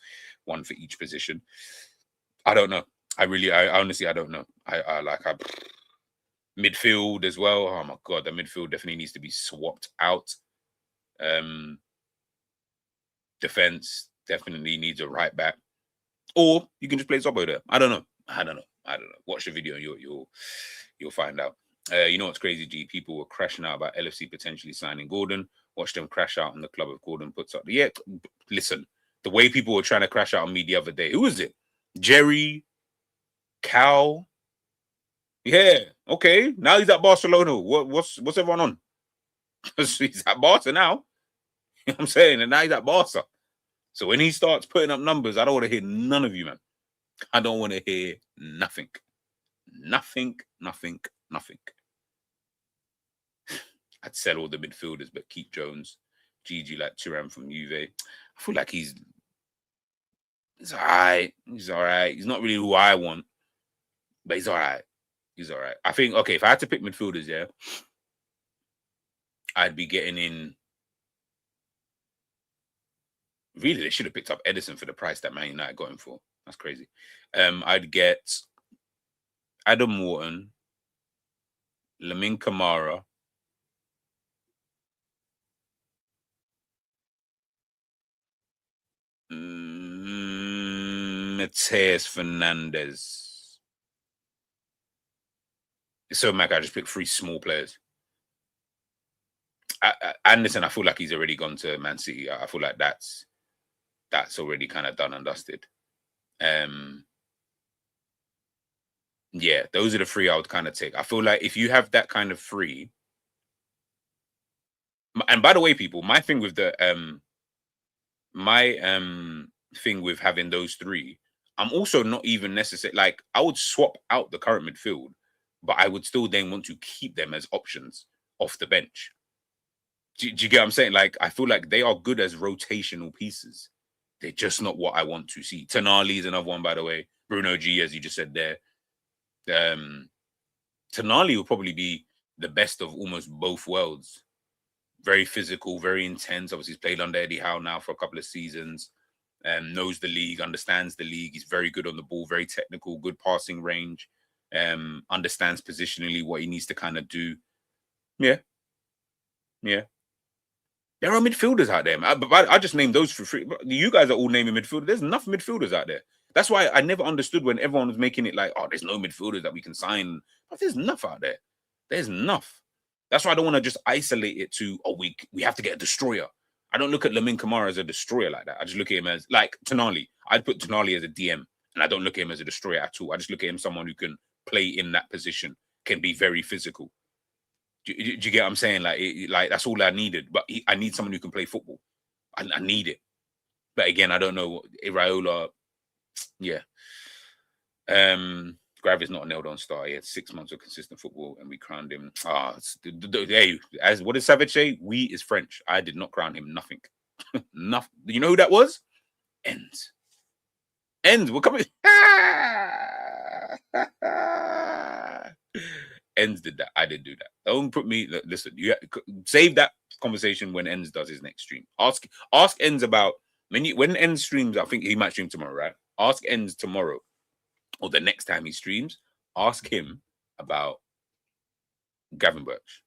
1 for each position. I don't know. I honestly, I don't know. Midfield as well. Oh my God, the midfield definitely needs to be swapped out. Defense definitely needs a right back. Or you can just play Zobo there. I don't know. Watch the video and you'll find out. You know what's crazy, G? People were crashing out about LFC potentially signing Gordon. Watch them crash out in the club if Gordon puts up. Yeah, listen, the way people were trying to crash out on me the other day. Who was it? Jerry, Cal. Yeah, okay. Now he's at Barcelona. What's everyone on? He's at Barca now. You know what I'm saying? And now he's at Barca. So when he starts putting up numbers, I don't want to hear none of you, man. I don't want to hear nothing. Nothing. I'd sell all the midfielders, but keep Jones. GG like Thuram from Juve. I feel like he's all right. He's all right. He's not really who I want, but he's all right. I think, okay, if I had to pick midfielders, yeah, I'd be getting in. Really, they should have picked up Edison for the price that Man United got him for. That's crazy. I'd get Adam Wharton, Lamine Kamara, Mateus Fernandez. So, Mac, I just picked 3 small players. Anderson, I feel like he's already gone to Man City. I feel like that's already kind of done and dusted. Yeah, those are the 3 I would kind of take. I feel like if you have that kind of 3, and by the way, people, my thing with the thing with having those 3, I'm also not even necessary. Like, I would swap out the current midfield, but I would still then want to keep them as options off the bench. Do you get what I'm saying? Like, I feel like they are good as rotational pieces. They're just not what I want to see. Tonali is another one, by the way. Bruno G, as you just said there. Tonali will probably be the best of almost both worlds. very physical, very intense. Obviously, he's played under Eddie Howe now for a couple of seasons. Knows the league, understands the league. He's very good on the ball, very technical, good passing range. Understands positionally what he needs to kind of do. Yeah. There are midfielders out there, man. But I just named those for free. You guys are all naming midfielders. There's enough midfielders out there. That's why I never understood when everyone was making it like, oh, there's no midfielders that we can sign. But there's enough out there. There's enough. That's why I don't want to just isolate it to, oh, we have to get a destroyer. I don't look at Lamine Kamara as a destroyer like that. I just look at him as, like, Tonali. I'd put Tonali as a DM, and I don't look at him as a destroyer at all. I just look at him as someone who can play in that position, can be very physical. Do you get what I'm saying? Like that's all I needed. But I need someone who can play football. I need it. But again, I don't know. Iraola, yeah. Grav is not a nailed-on star. He had 6 months of consistent football, and we crowned him. Hey, as what did Savage say? We is French. I did not crown him nothing. Nothing. You know who that was? Ends. We're coming. Ends did that. I didn't do that. Don't put me. Listen, you save that conversation when Ends does his next stream. Ask Ends about when Ends streams. I think he might stream tomorrow, right? Ask Ends tomorrow or the next time he streams. Ask him about Gavin Birch.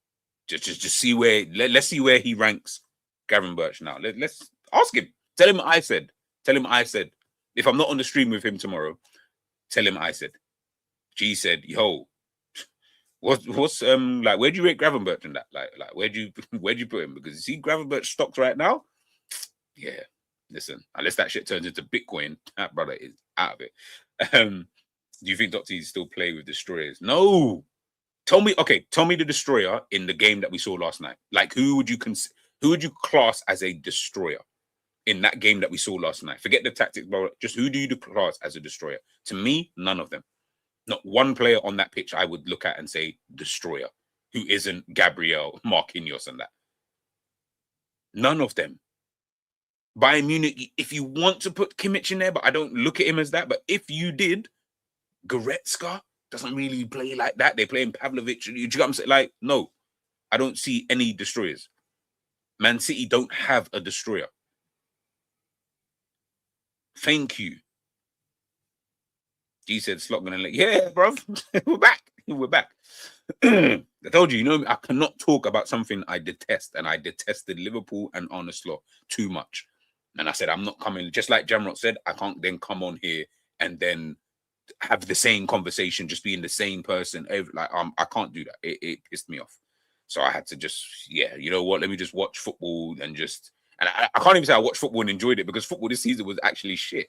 Just see where. Let's see where he ranks Gavin Birch now. Let's ask him. Tell him I said. If I'm not on the stream with him tomorrow, tell him I said. G said, yo. What's like? Where do you rate Gravenberch in that? Like where'd you put him? Because you see Gravenberch stocks right now. Yeah, listen, unless that shit turns into Bitcoin, that brother is out of it. Do you think Dotsy still play with destroyers? No. Tell me the destroyer in the game that we saw last night. Like who would you class as a destroyer in that game that we saw last night? Forget the tactics, bro. Just who do you class as a destroyer? To me, none of them. Not one player on that pitch I would look at and say destroyer, who isn't Gabriel, Marquinhos, and that. None of them. Bayern Munich, if you want to put Kimmich in there, but I don't look at him as that. But if you did, Goretzka doesn't really play like that. They play in Pavlovic. You get what I'm saying? Like, no, I don't see any destroyers. Man City don't have a destroyer. Thank you. He said, Slot gonna let, yeah, bro. We're back. I told you, I cannot talk about something I detest, and I detested Liverpool and Arne Slot too much. And I said, I'm not coming, just like Jamrot said, I can't then come on here and then have the same conversation, just being the same person. I can't do that. It pissed me off. So I had to just, you know what, let me just watch football and I can't even say I watched football and enjoyed it, because football this season was actually shit.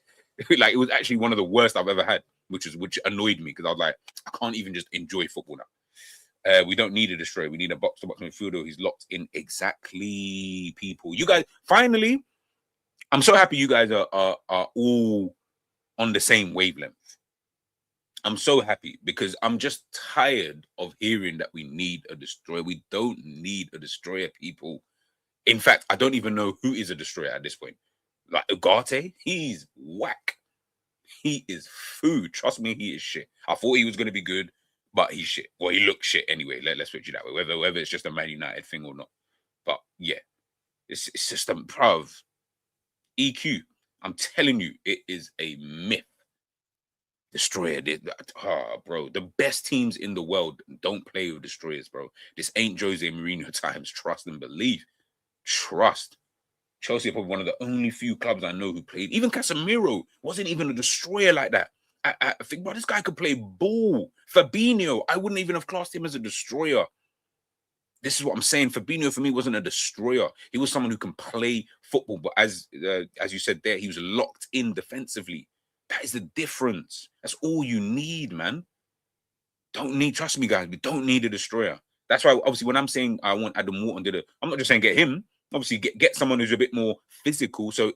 Like, it was actually one of the worst I've ever had, which annoyed me, because I was like, I can't even just enjoy football now. We don't need a destroyer. We need a box-to-box midfielder. He's locked in exactly, people. You guys, finally, I'm so happy you guys are all on the same wavelength. I'm so happy, because I'm just tired of hearing that we need a destroyer. We don't need a destroyer, people. In fact, I don't even know who is a destroyer at this point. Like Ugarte, he's whack. He is food. Trust me, he is shit. I thought he was going to be good, but he's shit. Well, he looks shit anyway. Let's put it that way. Whether it's just a Man United thing or not. But yeah, it's just a bruv. EQ, I'm telling you, it is a myth. Destroyer, bro. The best teams in the world don't play with destroyers, bro. This ain't Jose Mourinho times. Trust and believe. Trust. Chelsea are probably one of the only few clubs I know who played. Even Casemiro wasn't even a destroyer like that. I think, bro, this guy could play ball. Fabinho, I wouldn't even have classed him as a destroyer. This is what I'm saying. Fabinho, for me, wasn't a destroyer. He was someone who can play football. But as you said there, he was locked in defensively. That is the difference. That's all you need, man. Trust me, guys, we don't need a destroyer. That's why, obviously, when I'm saying I want Adam Wharton, I'm not just saying get him. Obviously, get someone who's a bit more physical. So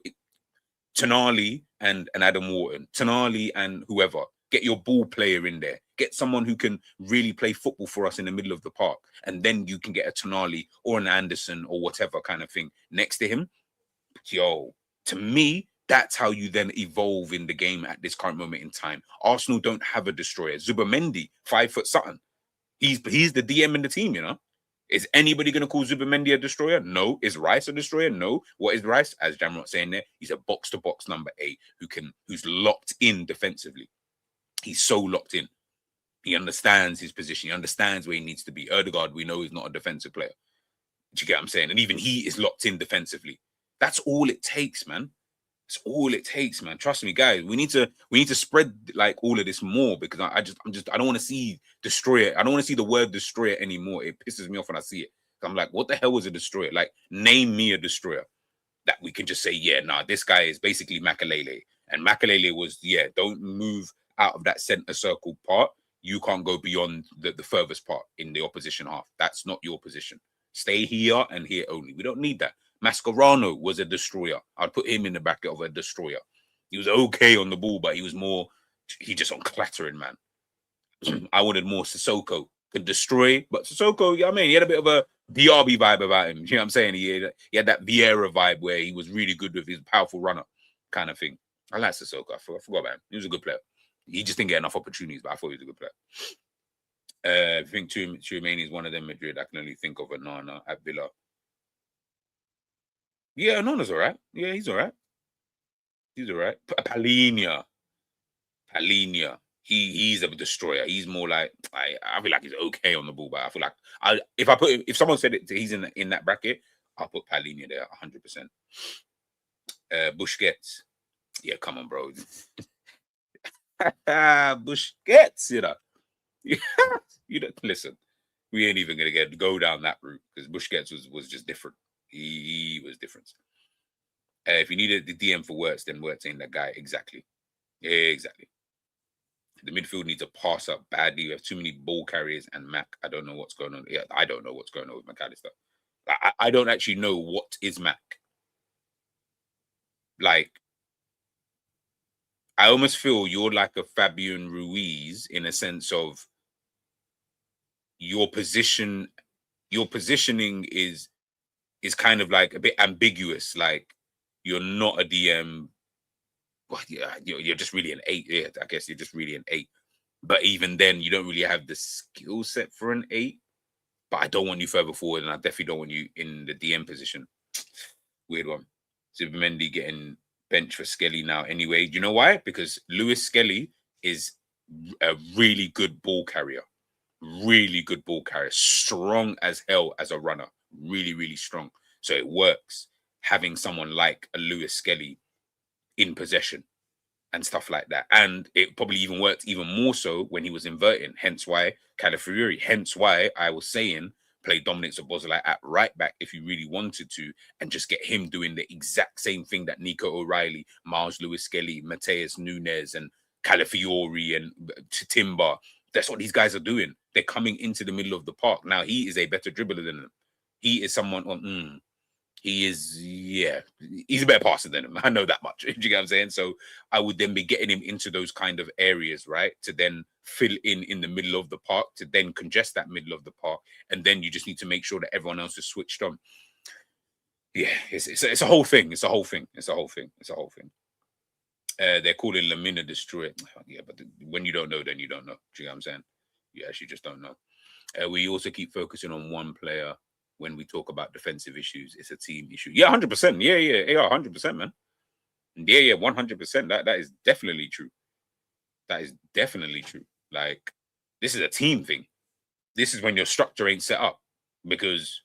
Tonali and Adam Wharton, Tonali and whoever. Get your ball player in there. Get someone who can really play football for us in the middle of the park. And then you can get a Tonali or an Anderson or whatever kind of thing next to him. Yo, to me, that's how you then evolve in the game at this current moment in time. Arsenal don't have a destroyer. Zubamendi, 5 foot something. He's the DM in the team, you know? Is anybody going to call Zubimendi a destroyer? No. Is Rice a destroyer? No. What is Rice? As Jamrot saying there, he's a box-to-box number 8 who's locked in defensively. He's so locked in. He understands his position. He understands where he needs to be. Erdegaard, we know, he's not a defensive player. Do you get what I'm saying? And even he is locked in defensively. That's all it takes, man. That's all it takes, man. Trust me, guys. We need to spread like all of this more, because I don't want to see destroyer. I don't want to see the word destroyer anymore. It pisses me off when I see it. I'm like, what the hell was a destroyer? Like, name me a destroyer that we can just say, yeah, nah, this guy is basically Makalele. And Makalele was, yeah, don't move out of that center circle part. You can't go beyond the furthest part in the opposition half. That's not your position. Stay here and here only. We don't need that. Mascherano was a destroyer. I'd put him in the bracket of a destroyer. He was okay on the ball, but he just on clattering, man. I wanted more Sissoko. Could destroy, but Sissoko, I mean, he had a bit of a DRB vibe about him. You know what I'm saying? He had that Vieira vibe where he was really good with his powerful runner kind of thing. I like Sissoko. I forgot about him. He was a good player. He just didn't get enough opportunities, but I thought he was a good player. I think Tchouameni is one of them. Madrid. I can only think of Onana at Villa. Yeah, Onana's all right. Yeah, he's all right. He's all right. Palhinha. He's a destroyer. He's more like I feel like he's okay on the ball, but I feel like if someone said he's in that bracket, I'll put Palhinha there 100%. Busquets. Yeah, come on, bro. Busquets, you know. You don't listen. We ain't even gonna go down that route, because Busquets was just different. He was different. If you needed the DM for Wirtz, then Wirtz ain't that guy. Exactly. The midfield needs to pass up badly. We have too many ball carriers, and Mac, I don't know what's going on. Yeah, I don't know what's going on with McAllister. I don't actually know what is Mac. Like, I almost feel you're like a Fabian Ruiz in a sense of your positioning is kind of like a bit ambiguous. Like, you're not a DM. Well, yeah, you're just really an 8. Yeah, I guess you're just really an 8. But even then, you don't really have the skill set for an 8. But I don't want you further forward, and I definitely don't want you in the DM position. Weird one. Zubimendi getting bench for Skelly now anyway. Do you know why? Because Lewis Skelly is a really good ball carrier. Really good ball carrier. Strong as hell as a runner. Really, really strong. So it works having someone like a Lewis Skelly in possession and stuff like that. And it probably even worked even more so when he was inverting. Hence why Calafiori. Hence why I was saying play Dominic Szoboszlai at right back if you really wanted to, and just get him doing the exact same thing that Nico O'Reilly, Miles Lewis Skelly, Mateus Nunes, and Calafiori and Timber. That's what these guys are doing. They're coming into the middle of the park. Now, he is a better dribbler than them. He is someone on... he's a better passer than him. I know that much. Do you get what I'm saying? So I would then be getting him into those kind of areas, right? To then fill in the middle of the park, to then congest that middle of the park. And then you just need to make sure that everyone else is switched on. Yeah, it's a whole thing. It's a whole thing. They're calling Lamina destroyer. Yeah, but when you don't know, then you don't know. Do you get what I'm saying? You actually just don't know. We also keep focusing on one player. When we talk about defensive issues, it's a team issue. Yeah, 100%. Yeah, 100%, man. Yeah, 100%. That is definitely true. That is definitely true. Like, this is a team thing. This is when your structure ain't set up. Because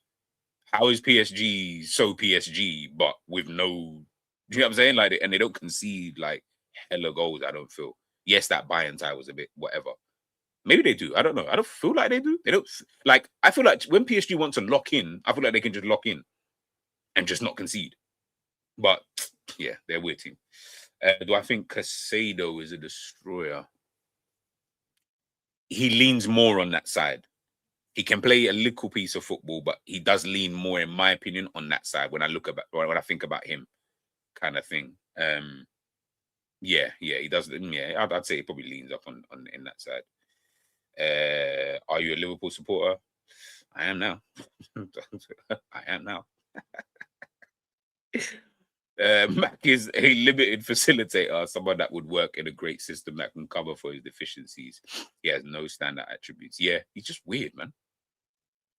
how is PSG so PSG, but with no... Do you know what I'm saying? Like, and they don't concede, like, hella goals, I don't feel. Yes, that Bayern tie was a bit whatever. Maybe they do. I don't know. I don't feel like they do. They don't. Like, I feel like when PSG wants to lock in, I feel like they can just lock in and just not concede. But yeah, they're a weird team. Do I think Casado is a destroyer? He leans more on that side. He can play a little piece of football, but he does lean more, in my opinion, on that side. When I think about him, kind of thing. Yeah, he does. Yeah, I'd say he probably leans up on in that side. Are you a Liverpool supporter? I am now. I am now. Mac is a limited facilitator, someone that would work in a great system that can cover for his deficiencies. He has no standout attributes. Yeah, he's just weird, man.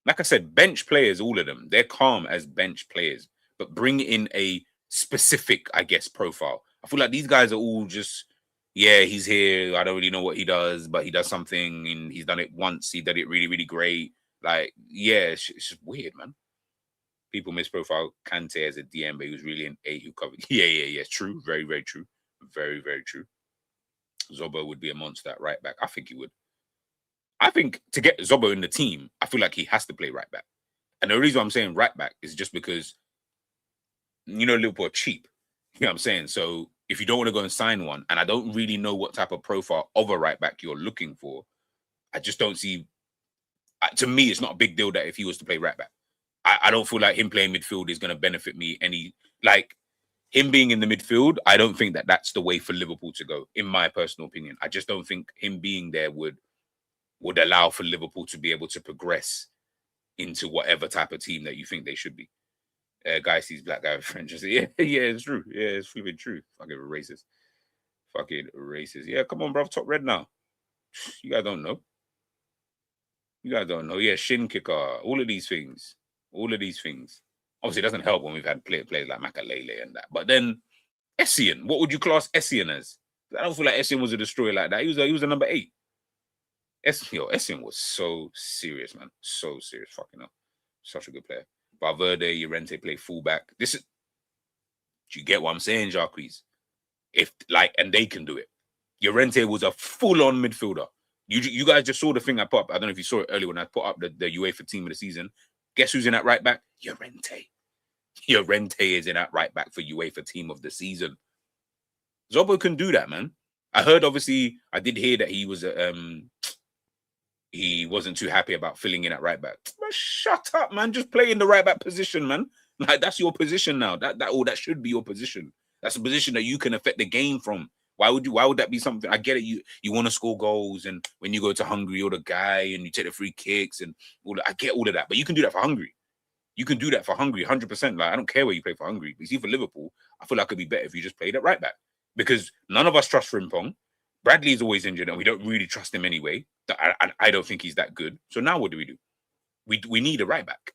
Like I said, bench players, all of them, they're calm as bench players, but bring in a specific, I guess, profile. I feel like these guys are all just, yeah, he's here. I don't really know what he does, but he does something, and he's done it once. He did it really, really great. Like, yeah, it's just weird, man. People misprofile Kante as a DM, but he was really an 8 who covered. Yeah. True. Very, very true. Very, very true. Zobo would be a monster at right back. I think he would. I think to get Zobo in the team, I feel like he has to play right back. And the reason I'm saying right back is just because, Liverpool are cheap. You know what I'm saying? So if you don't want to go and sign one, and I don't really know what type of profile of a right back you're looking for, I just don't see. To me, it's not a big deal that if he was to play right back. I don't feel like him playing midfield is going to benefit me any. Like him being in the midfield, I don't think that that's the way for Liverpool to go, in my personal opinion. I just don't think him being there would allow for Liverpool to be able to progress into whatever type of team that you think they should be. Guy sees black guy with French. Yeah, it's true. Yeah, it's flipping true. Fucking racist. Fucking racist. Yeah, come on, bro. Top red now. You guys don't know. Yeah, shin kicker. All of these things. Obviously, it doesn't help when we've had players like Makalele and that. But then, Essien. What would you class Essien as? I don't feel like Essien was a destroyer like that. He was a number 8. Essien was so serious, man. So serious. Fucking hell. Such a good player. Valverde, Llorente play fullback. Do you get what I'm saying, Jacques? And they can do it. Llorente was a full-on midfielder. You guys just saw the thing I put up. I don't know if you saw it earlier when I put up the UEFA team of the season. Guess who's in that right back? Llorente. Llorente is in that right back for UEFA team of the season. Zobo can do that, man. I heard, obviously, I did hear that he wasn't too happy about filling in at right back. But shut up, man. Just play in the right back position, man. Like, that's your position now. That should be your position. That's a position that you can affect the game from. Why would that be something? I get it. You want to score goals, and when you go to Hungary, you're the guy, and you take the free kicks, and I get all of that. But you can do that for Hungary. You can do that for Hungary, 100%. Like, I don't care where you play for Hungary. But see, for Liverpool, I feel like it'd be better if you just played at right back, because none of us trust Frimpong. Bradley's always injured, and we don't really trust him anyway. I don't think he's that good. So now what do? We need a right back.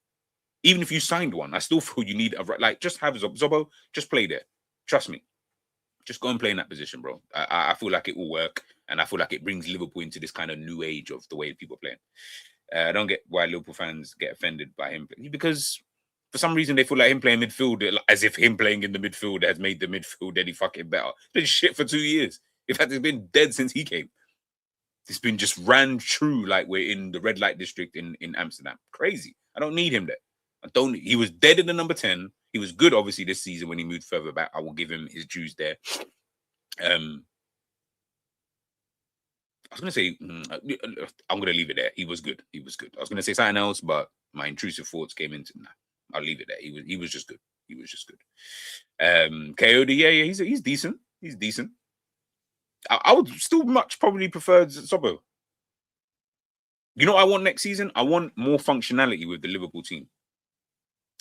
Even if you signed one, I still feel you need just have Zobo, just play there. Trust me. Just go and play in that position, bro. I feel like it will work, and I feel like it brings Liverpool into this kind of new age of the way people are playing. I don't get why Liverpool fans get offended by him, because for some reason they feel like him playing midfield, as if him playing in the midfield has made the midfield any fucking better. It's been shit for 2 years. In fact, it's been dead since he came. It's been just ran true like we're in the red light district in Amsterdam. Crazy. I don't need him there. He was dead in the number 10. He was good, obviously, this season when he moved further back. I will give him his dues there. I was going to say, I'm going to leave it there. He was good. I was going to say something else, but my intrusive thoughts came into, I'll leave it there. He was just good. Coyote, yeah, he's decent. I would still much probably prefer Zobo. You know what I want next season? I want more functionality with the Liverpool team.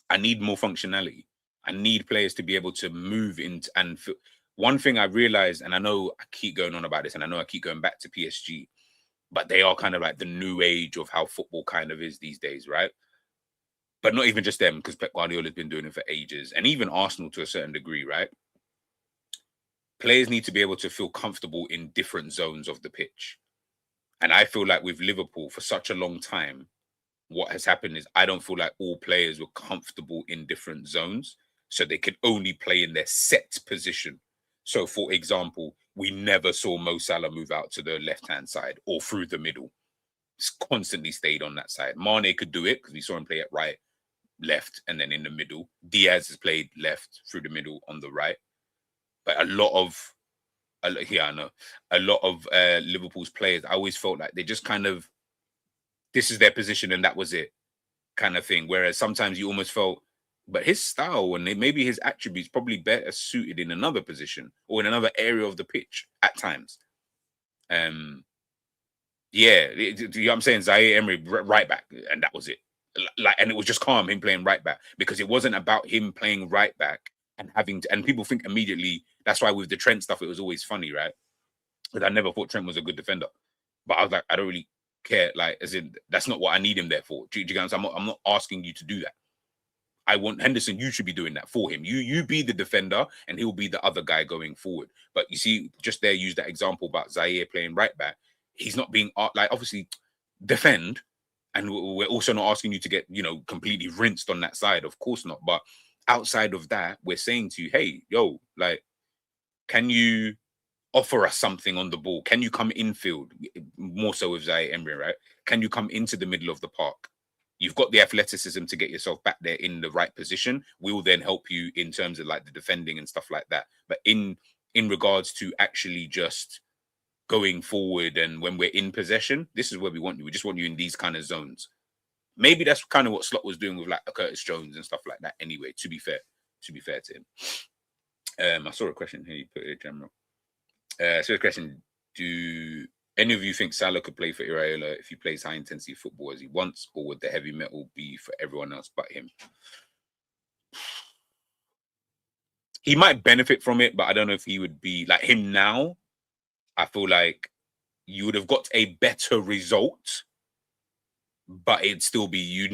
I need more functionality. I need players to be able to move into and one thing I realized, and I know I keep going on about this, and I know I keep going back to PSG, but they are kind of like the new age of how football kind of is these days, right? But not even just them, because Pep Guardiola has been doing it for ages, and even Arsenal to a certain degree, right? Players need to be able to feel comfortable in different zones of the pitch. And I feel like with Liverpool for such a long time, what has happened is I don't feel like all players were comfortable in different zones, so they could only play in their set position. So, for example, we never saw Mo Salah move out to the left-hand side or through the middle. It's constantly stayed on that side. Mane could do it because we saw him play at right, left, and then in the middle. Diaz has played left, through the middle, on the right. But a lot of Liverpool's players, I always felt like they just kind of, this is their position and that was it kind of thing. Whereas sometimes you almost felt, but his style and maybe his attributes probably better suited in another position or in another area of the pitch at times. Yeah, you know what I'm saying? Zaire Emery, right back, and that was it. And it was just calm, him playing right back, because it wasn't about him playing right back and having to, and people think immediately, that's why with the Trent stuff, it was always funny, right? Because I never thought Trent was a good defender. But I was like, I don't really care. Like, as in, that's not what I need him there for. Do you get what I'm saying? I'm not asking you to do that. I want Henderson. You should be doing that for him. You be the defender, and he'll be the other guy going forward. But you see, just there, use that example about Zaire playing right back. He's not being like, obviously defend, and we're also not asking you to get, you know, completely rinsed on that side. Of course not. But outside of that, we're saying to you, hey, yo, like, can you offer us something on the ball? Can you come infield? More so with Zaire Emery, right? Can you come into the middle of the park? You've got the athleticism to get yourself back there in the right position. We'll then help you in terms of like the defending and stuff like that. But in regards to actually just going forward and when we're in possession, this is where we want you. We just want you in these kind of zones. Maybe that's kind of what Slot was doing with like Curtis Jones and stuff like that. Anyway, to be fair to him. I saw a question here. You put it, General. So a question: do any of you think Salah could play for Iraola if he plays high intensity football as he wants, or would the heavy metal be for everyone else but him? He might benefit from it, but I don't know if he would be like him now. I feel like you would have got a better result, but it'd still be, you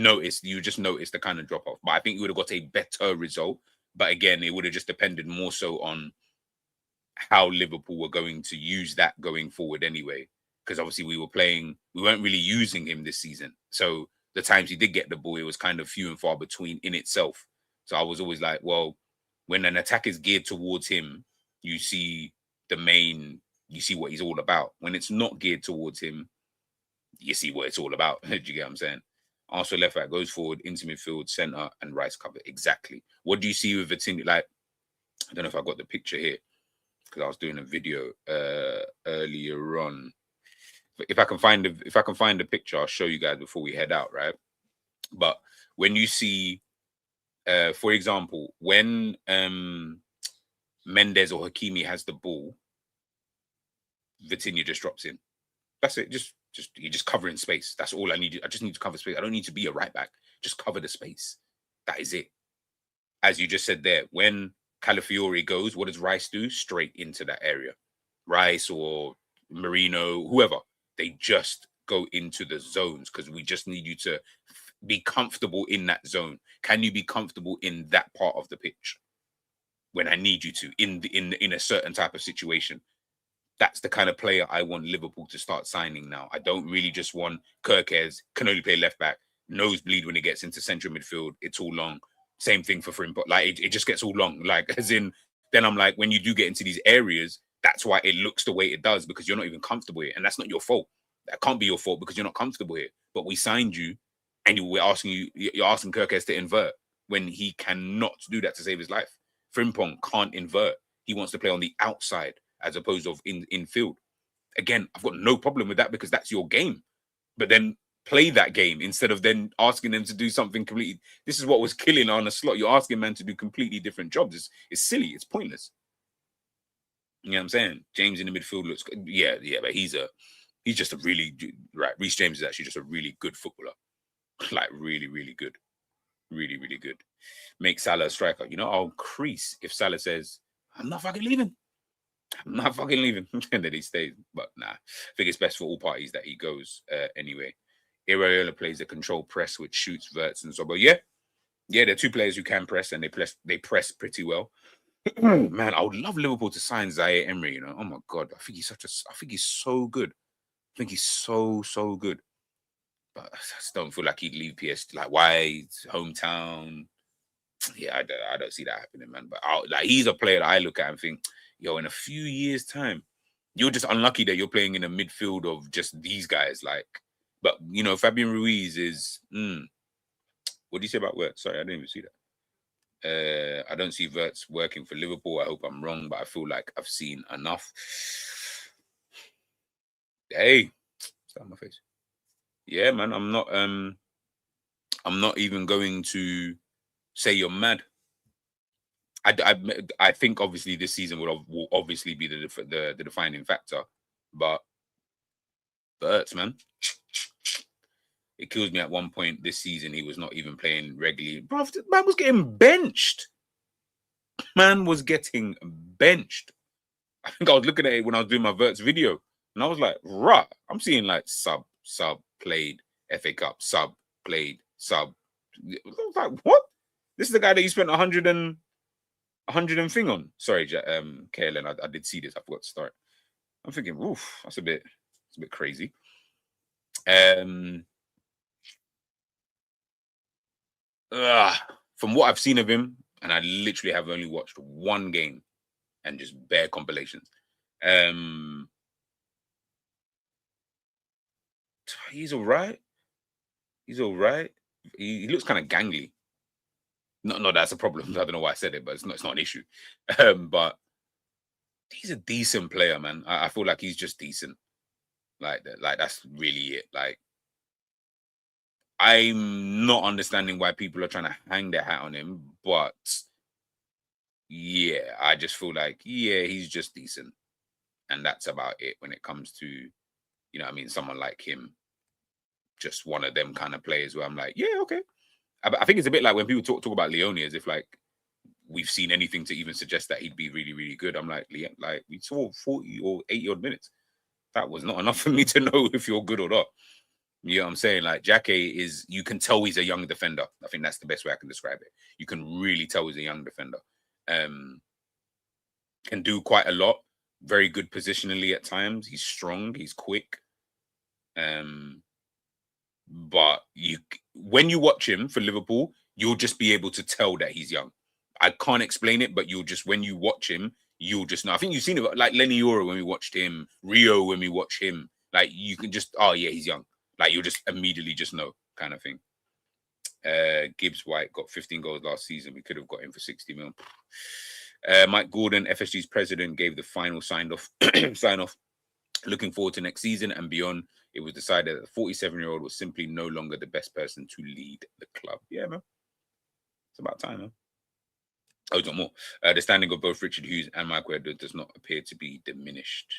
just notice the kind of drop off. But I think you would have got a better result. But again, it would have just depended more so on how Liverpool were going to use that going forward anyway. Because obviously we weren't really using him this season. So the times he did get the ball, it was kind of few and far between in itself. So I was always like, well, when an attack is geared towards him, you see what he's all about. When it's not geared towards him, you see what it's all about. Do you get what I'm saying? Also, left back goes forward into midfield, centre, and Rice cover. Exactly. What do you see with Vitinha? Like, I don't know if I got the picture here because I was doing a video earlier on. But if I can find the picture, I'll show you guys before we head out, right? But when you see, for example, when Mendes or Hakimi has the ball, Vitinha just drops in. That's it. You're just covering space. That's all I need. I just need to cover space. I don't need to be a right back. Just cover the space. That is it. As you just said there, when Calafiori goes, what does Rice do? Straight into that area. Rice or Marino, whoever, they just go into the zones because we just need you to be comfortable in that zone. Can you be comfortable in that part of the pitch when I need you to in a certain type of situation? That's the kind of player I want Liverpool to start signing now. I don't really just want Kirkes, can only play left back, nosebleed when it gets into central midfield. It's all long. Same thing for Frimpong. Like, it just gets all long. Like, as in, then I'm like, when you do get into these areas, that's why it looks the way it does, because you're not even comfortable here. And that's not your fault. That can't be your fault because you're not comfortable here. But we signed you and you're asking Kirkes to invert when he cannot do that to save his life. Frimpong can't invert. He wants to play on the outside as opposed to in field. Again, I've got no problem with that because that's your game. But then play that game instead of then asking them to do something completely. This is what was killing Arne Slot. You're asking man to do completely different jobs. It's silly. It's pointless. You know what I'm saying? James in the midfield looks good. Yeah, but he's just a really right. Reece James is actually just a really good footballer. Like really, really good. Really, really good. Make Salah a striker. You know, I'll crease if Salah says, I'm not fucking leaving. I'm not fucking leaving. And then he stays. But nah, I think it's best for all parties that he goes anyway. Iraola plays a control press, which shoots verts and so. But yeah, they're two players who can press and they press pretty well. Man, I would love Liverpool to sign Zaire Emery. You know, oh my god, I think he's so good. I think he's so good. But I just don't feel like he'd leave PS like why hometown. Yeah, I don't see that happening, man. But he's a player that I look at and think, yo, in a few years' time, you're just unlucky that you're playing in a midfield of just these guys. Like, but you know, Fabian Ruiz is. What do you say about Wirtz? Sorry, I didn't even see that. I don't see Wirtz working for Liverpool. I hope I'm wrong, but I feel like I've seen enough. Hey, start my face. Yeah, man, I'm not even going to say you're mad. I think obviously this season will obviously be the defining factor, but Wirtz, man, it kills me. At one point this season, he was not even playing regularly. Bro, man was getting benched. Man was getting benched. I think I was looking at it when I was doing my Wirtz video, and I was like, "Rah!" I'm seeing like sub sub, played, FA Cup, sub, played, sub. I was like, what? This is the guy that you spent 100 and thing on. Sorry, KLN, I did see this. I forgot to start. I'm thinking, oof, it's a bit crazy. From what I've seen of him, and I literally have only watched one game and just bare compilations. He's all right. He's all right. He looks kind of gangly. No, that's a problem. I don't know why I said it, but it's not an issue. But he's a decent player, man. I feel like he's just decent. Like that's really it. Like, I'm not understanding why people are trying to hang their hat on him, but yeah, I just feel like, yeah, he's just decent. And that's about it when it comes to, you know what I mean, someone like him. Just one of them kind of players where I'm like, yeah, okay. I think it's a bit like when people talk about Leone as if like we've seen anything to even suggest that he'd be really, really good. I'm like, like we saw 40 or 80 odd minutes. That was not enough for me to know if you're good or not. You know what I'm saying? Like, Jake is, you can tell he's a young defender. I think that's the best way I can describe it. You can really tell he's a young defender. Can do quite a lot. Very good positionally at times. He's strong. He's quick. But when you watch him for Liverpool, you'll just be able to tell that he's young. I can't explain it, but when you watch him, you'll just know. I think you've seen it like Lenny Yoro when we watched him, Rio when we watch him. Like, you can just, oh yeah, he's young. Like, you'll just immediately just know, kind of thing. Gibbs White got 15 goals last season. We could have got him for 60 mil. Mike Gordon, FSG's president, gave the final sign off. Looking forward to next season and beyond. It was decided that the 47-year-old was simply no longer the best person to lead the club. Yeah, man. It's about time, man. Oh, it's not more. The standing of both Richard Hughes and Michael Edwards does not appear to be diminished.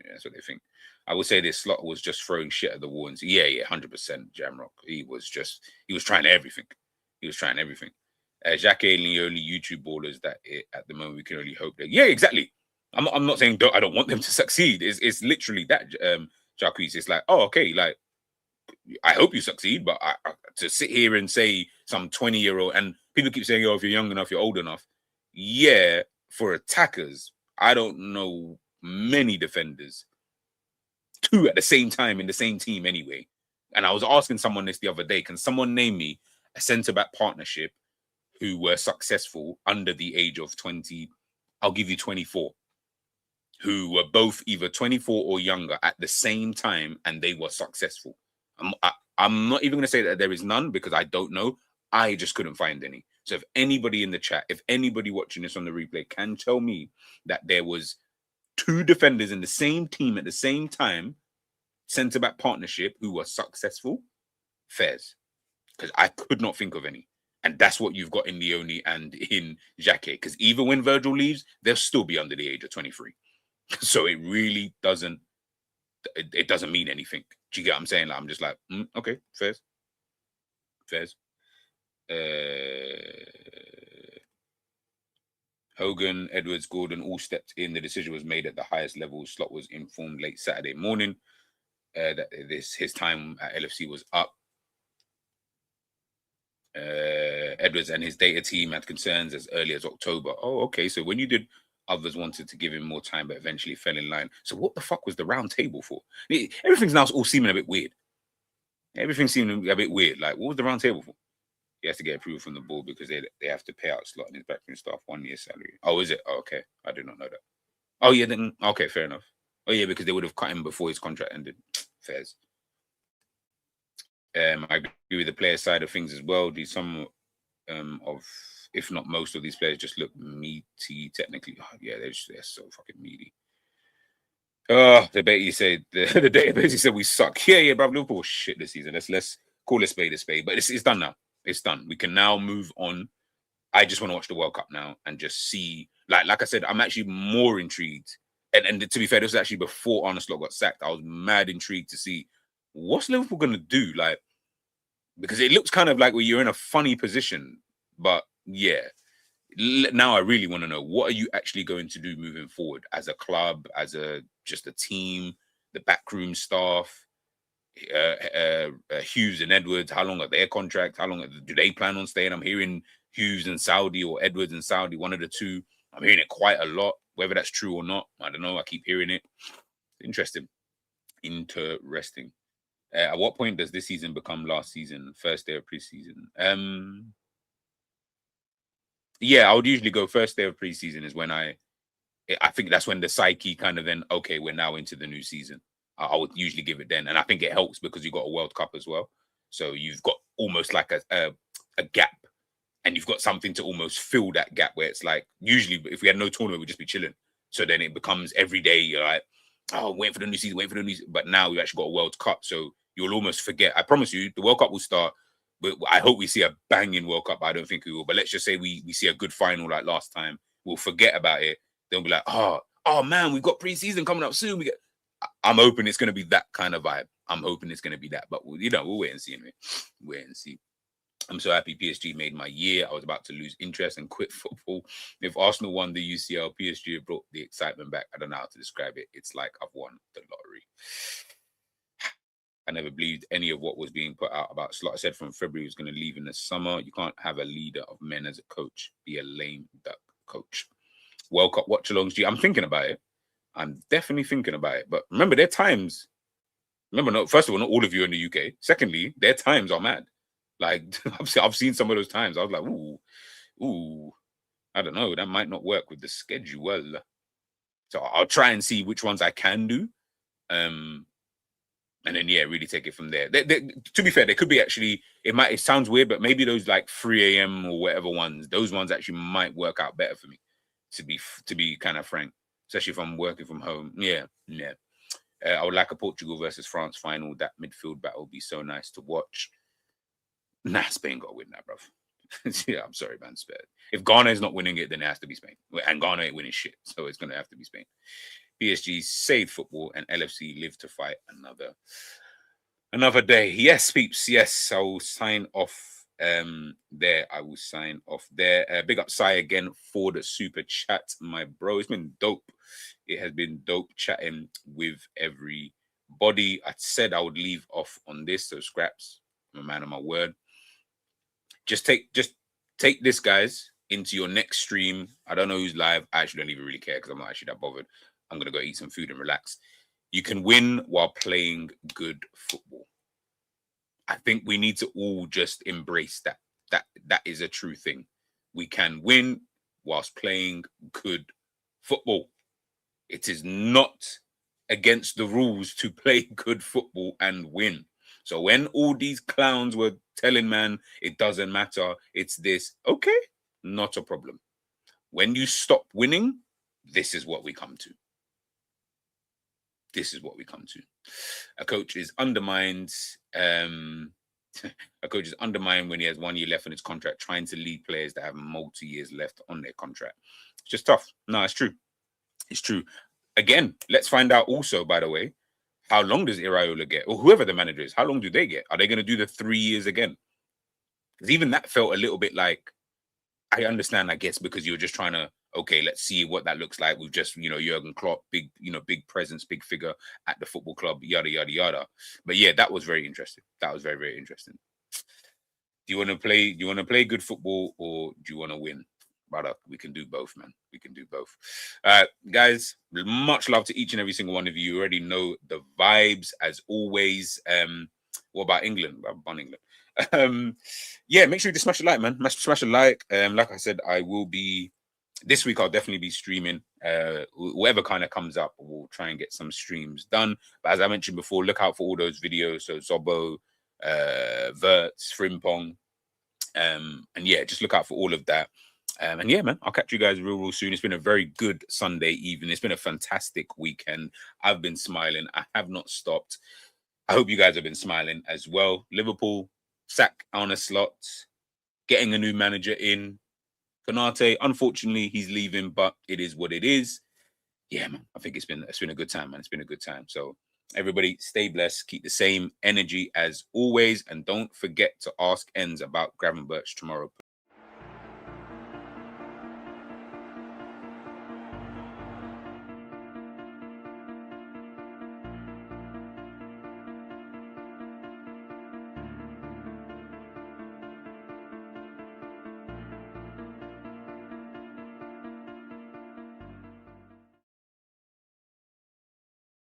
Yeah, that's what they think. I will say this Slot was just throwing shit at the wall and say, yeah, 100%, Jamrock. He was trying everything. He was trying everything. Jacque and the only YouTube ballers that at the moment we can only hope that. Yeah, exactly. I'm not saying I don't want them to succeed. It's literally that, Jacques. It's like, oh, okay, like, I hope you succeed, but to sit here and say some 20-year-old, and people keep saying, oh, if you're young enough, you're old enough. Yeah, for attackers, I don't know many defenders, two at the same time in the same team anyway. And I was asking someone this the other day, can someone name me a centre-back partnership who were successful under the age of 20? I'll give you 24. Who were both either 24 or younger at the same time, and they were successful. I'm not even going to say that there is none, because I don't know. I just couldn't find any. So if anybody in the chat, if anybody watching this on the replay can tell me that there was two defenders in the same team at the same time, centre-back partnership, who were successful, fairs. Because I could not think of any. And that's what you've got in Leone and in Jacque. Because even when Virgil leaves, they'll still be under the age of 23. So it really doesn't, it doesn't mean anything. Do you get what I'm saying? Like, I'm just like, okay, fairs. Hogan, Edwards, Gordon all stepped in. The decision was made at the highest level. Slot was informed late Saturday morning that his time at LFC was up. Edwards and his data team had concerns as early as October. Oh, okay. So when you did, others wanted to give him more time, but eventually fell in line. So what the fuck was the round table for? Everything's now all seeming a bit weird. Everything seemed a bit weird. Like, what was the round table for? He has to get approval from the board because they have to pay out Slot and his backroom staff 1 year salary. Oh, is it? Oh, okay. I did not know that. Oh, yeah. Then okay, fair enough. Oh, yeah, because they would have cut him before his contract ended. Fairs. I agree with the player side of things as well. Do some of, if not most of these players, just look meaty technically. Oh, yeah, they're so fucking meaty. The database said we suck. Yeah, bro. Liverpool shit this season. Let's call a spade a spade. But it's done now. It's done. We can now move on. I just want to watch the World Cup now and just see. Like I said, I'm actually more intrigued. And to be fair, this was actually before Arne Slot got sacked. I was mad intrigued to see what's Liverpool gonna do. Like, because it looks kind of like you're in a funny position. But yeah, now I really want to know, what are you actually going to do moving forward as a club, as just a team, the backroom staff? Hughes and Edwards. How long are their contracts? How long do they plan on staying? I'm hearing Hughes and Saudi or Edwards and Saudi, one of the two. I'm hearing it quite a lot. Whether that's true or not, I don't know. I keep hearing it. Interesting. At what point does this season become last season? First day of preseason. Yeah, I would usually go first day of preseason is when I think that's when the psyche kind of then, okay, we're now into the new season. I would usually give it then. And I think it helps because you've got a World Cup as well. So you've got almost like a gap, and you've got something to almost fill that gap where it's like, usually if we had no tournament, we'd just be chilling. So then it becomes every day, you're like, oh, waiting for the new season. But now we've actually got a World Cup. So you'll almost forget. I promise you, the World Cup will start. But I hope we see a banging World Cup. I don't think we will. But let's just say we see a good final like last time. We'll forget about it. They'll be like, oh man, we've got preseason coming up soon. I'm hoping it's going to be that kind of vibe. I'm hoping it's going to be that. But, we'll wait and see. Anyway. Wait and see. I'm so happy PSG made my year. I was about to lose interest and quit football. If Arsenal won the UCL, PSG have brought the excitement back. I don't know how to describe it. It's like I've won the lottery. I never believed any of what was being put out about Slot. I said from February he was going to leave in the summer. You can't have a leader of men as a coach. Be a lame duck coach. World Cup watch-alongs. I'm thinking about it. I'm definitely thinking about it. But remember, there are times. Remember, first of all, not all of you in the UK. Secondly, their times are mad. Like, I've seen some of those times. I was like, ooh, I don't know. That might not work with the schedule. So I'll try and see which ones I can do. And then, really take it from there. To be fair, there could be actually, it sounds weird, but maybe those like 3 a.m. or whatever ones, those ones actually might work out better for me, to be kind of frank, especially if I'm working from home. Yeah. I would like a Portugal versus France final. That midfield battle would be so nice to watch. Nah, Spain got to win that, bruv. Yeah, I'm sorry, man. If Ghana is not winning it, then it has to be Spain. And Ghana ain't winning shit, so it's going to have to be Spain. PSG saved football and LFC live to fight another day. Yes, peeps. Yes, I will sign off there. Big up Sai again for the super chat, my bro. It's been dope. It has been dope chatting with everybody. I said I would leave off on this, so scraps. I'm a man of my word. Just take this, guys, into your next stream. I don't know who's live. I actually don't even really care because I'm not actually that bothered. I'm going to go eat some food and relax. You can win while playing good football. I think we need to all just embrace that. That is a true thing. We can win whilst playing good football. It is not against the rules to play good football and win. So when all these clowns were telling man, it doesn't matter, it's this, okay, not a problem. When you stop winning, this is what we come to. This is what we come to. A coach is undermined. A coach is undermined when he has 1 year left on his contract, trying to lead players that have multi-years left on their contract. It's just tough. No, it's true. It's true. Again, let's find out also, by the way, how long does Iraola get? Or whoever the manager is, how long do they get? Are they going to do the 3 years again? Because even that felt a little bit like, I understand, I guess, because you're just trying to, okay, let's see what that looks like with just, Jurgen Klopp, big presence, big figure at the football club, yada, yada, yada. But yeah, that was very interesting. That was very, very interesting. Do you want to play good football, or do you want to win? Brother, we can do both, man. We can do both. Guys, much love to each and every single one of you. You already know the vibes, as always. What about England? About England. Yeah, make sure you just smash a like, man. Smash a like. Like I said, I will be this week. I'll definitely be streaming. Whatever kind of comes up, we'll try and get some streams done. But as I mentioned before, look out for all those videos. So Zobo, Verts, Frimpong, and yeah, just look out for all of that. And yeah, man, I'll catch you guys real soon. It's been a very good Sunday evening. It's been a fantastic weekend. I've been smiling. I have not stopped. I hope you guys have been smiling as well. Liverpool sack Arne Slot, getting a new manager in. Konate, unfortunately, he's leaving, but it is what it is. Yeah, man, I think it's been a good time, man. It's been a good time. So everybody, stay blessed. Keep the same energy as always, and don't forget to ask Enz about Gravenberch tomorrow.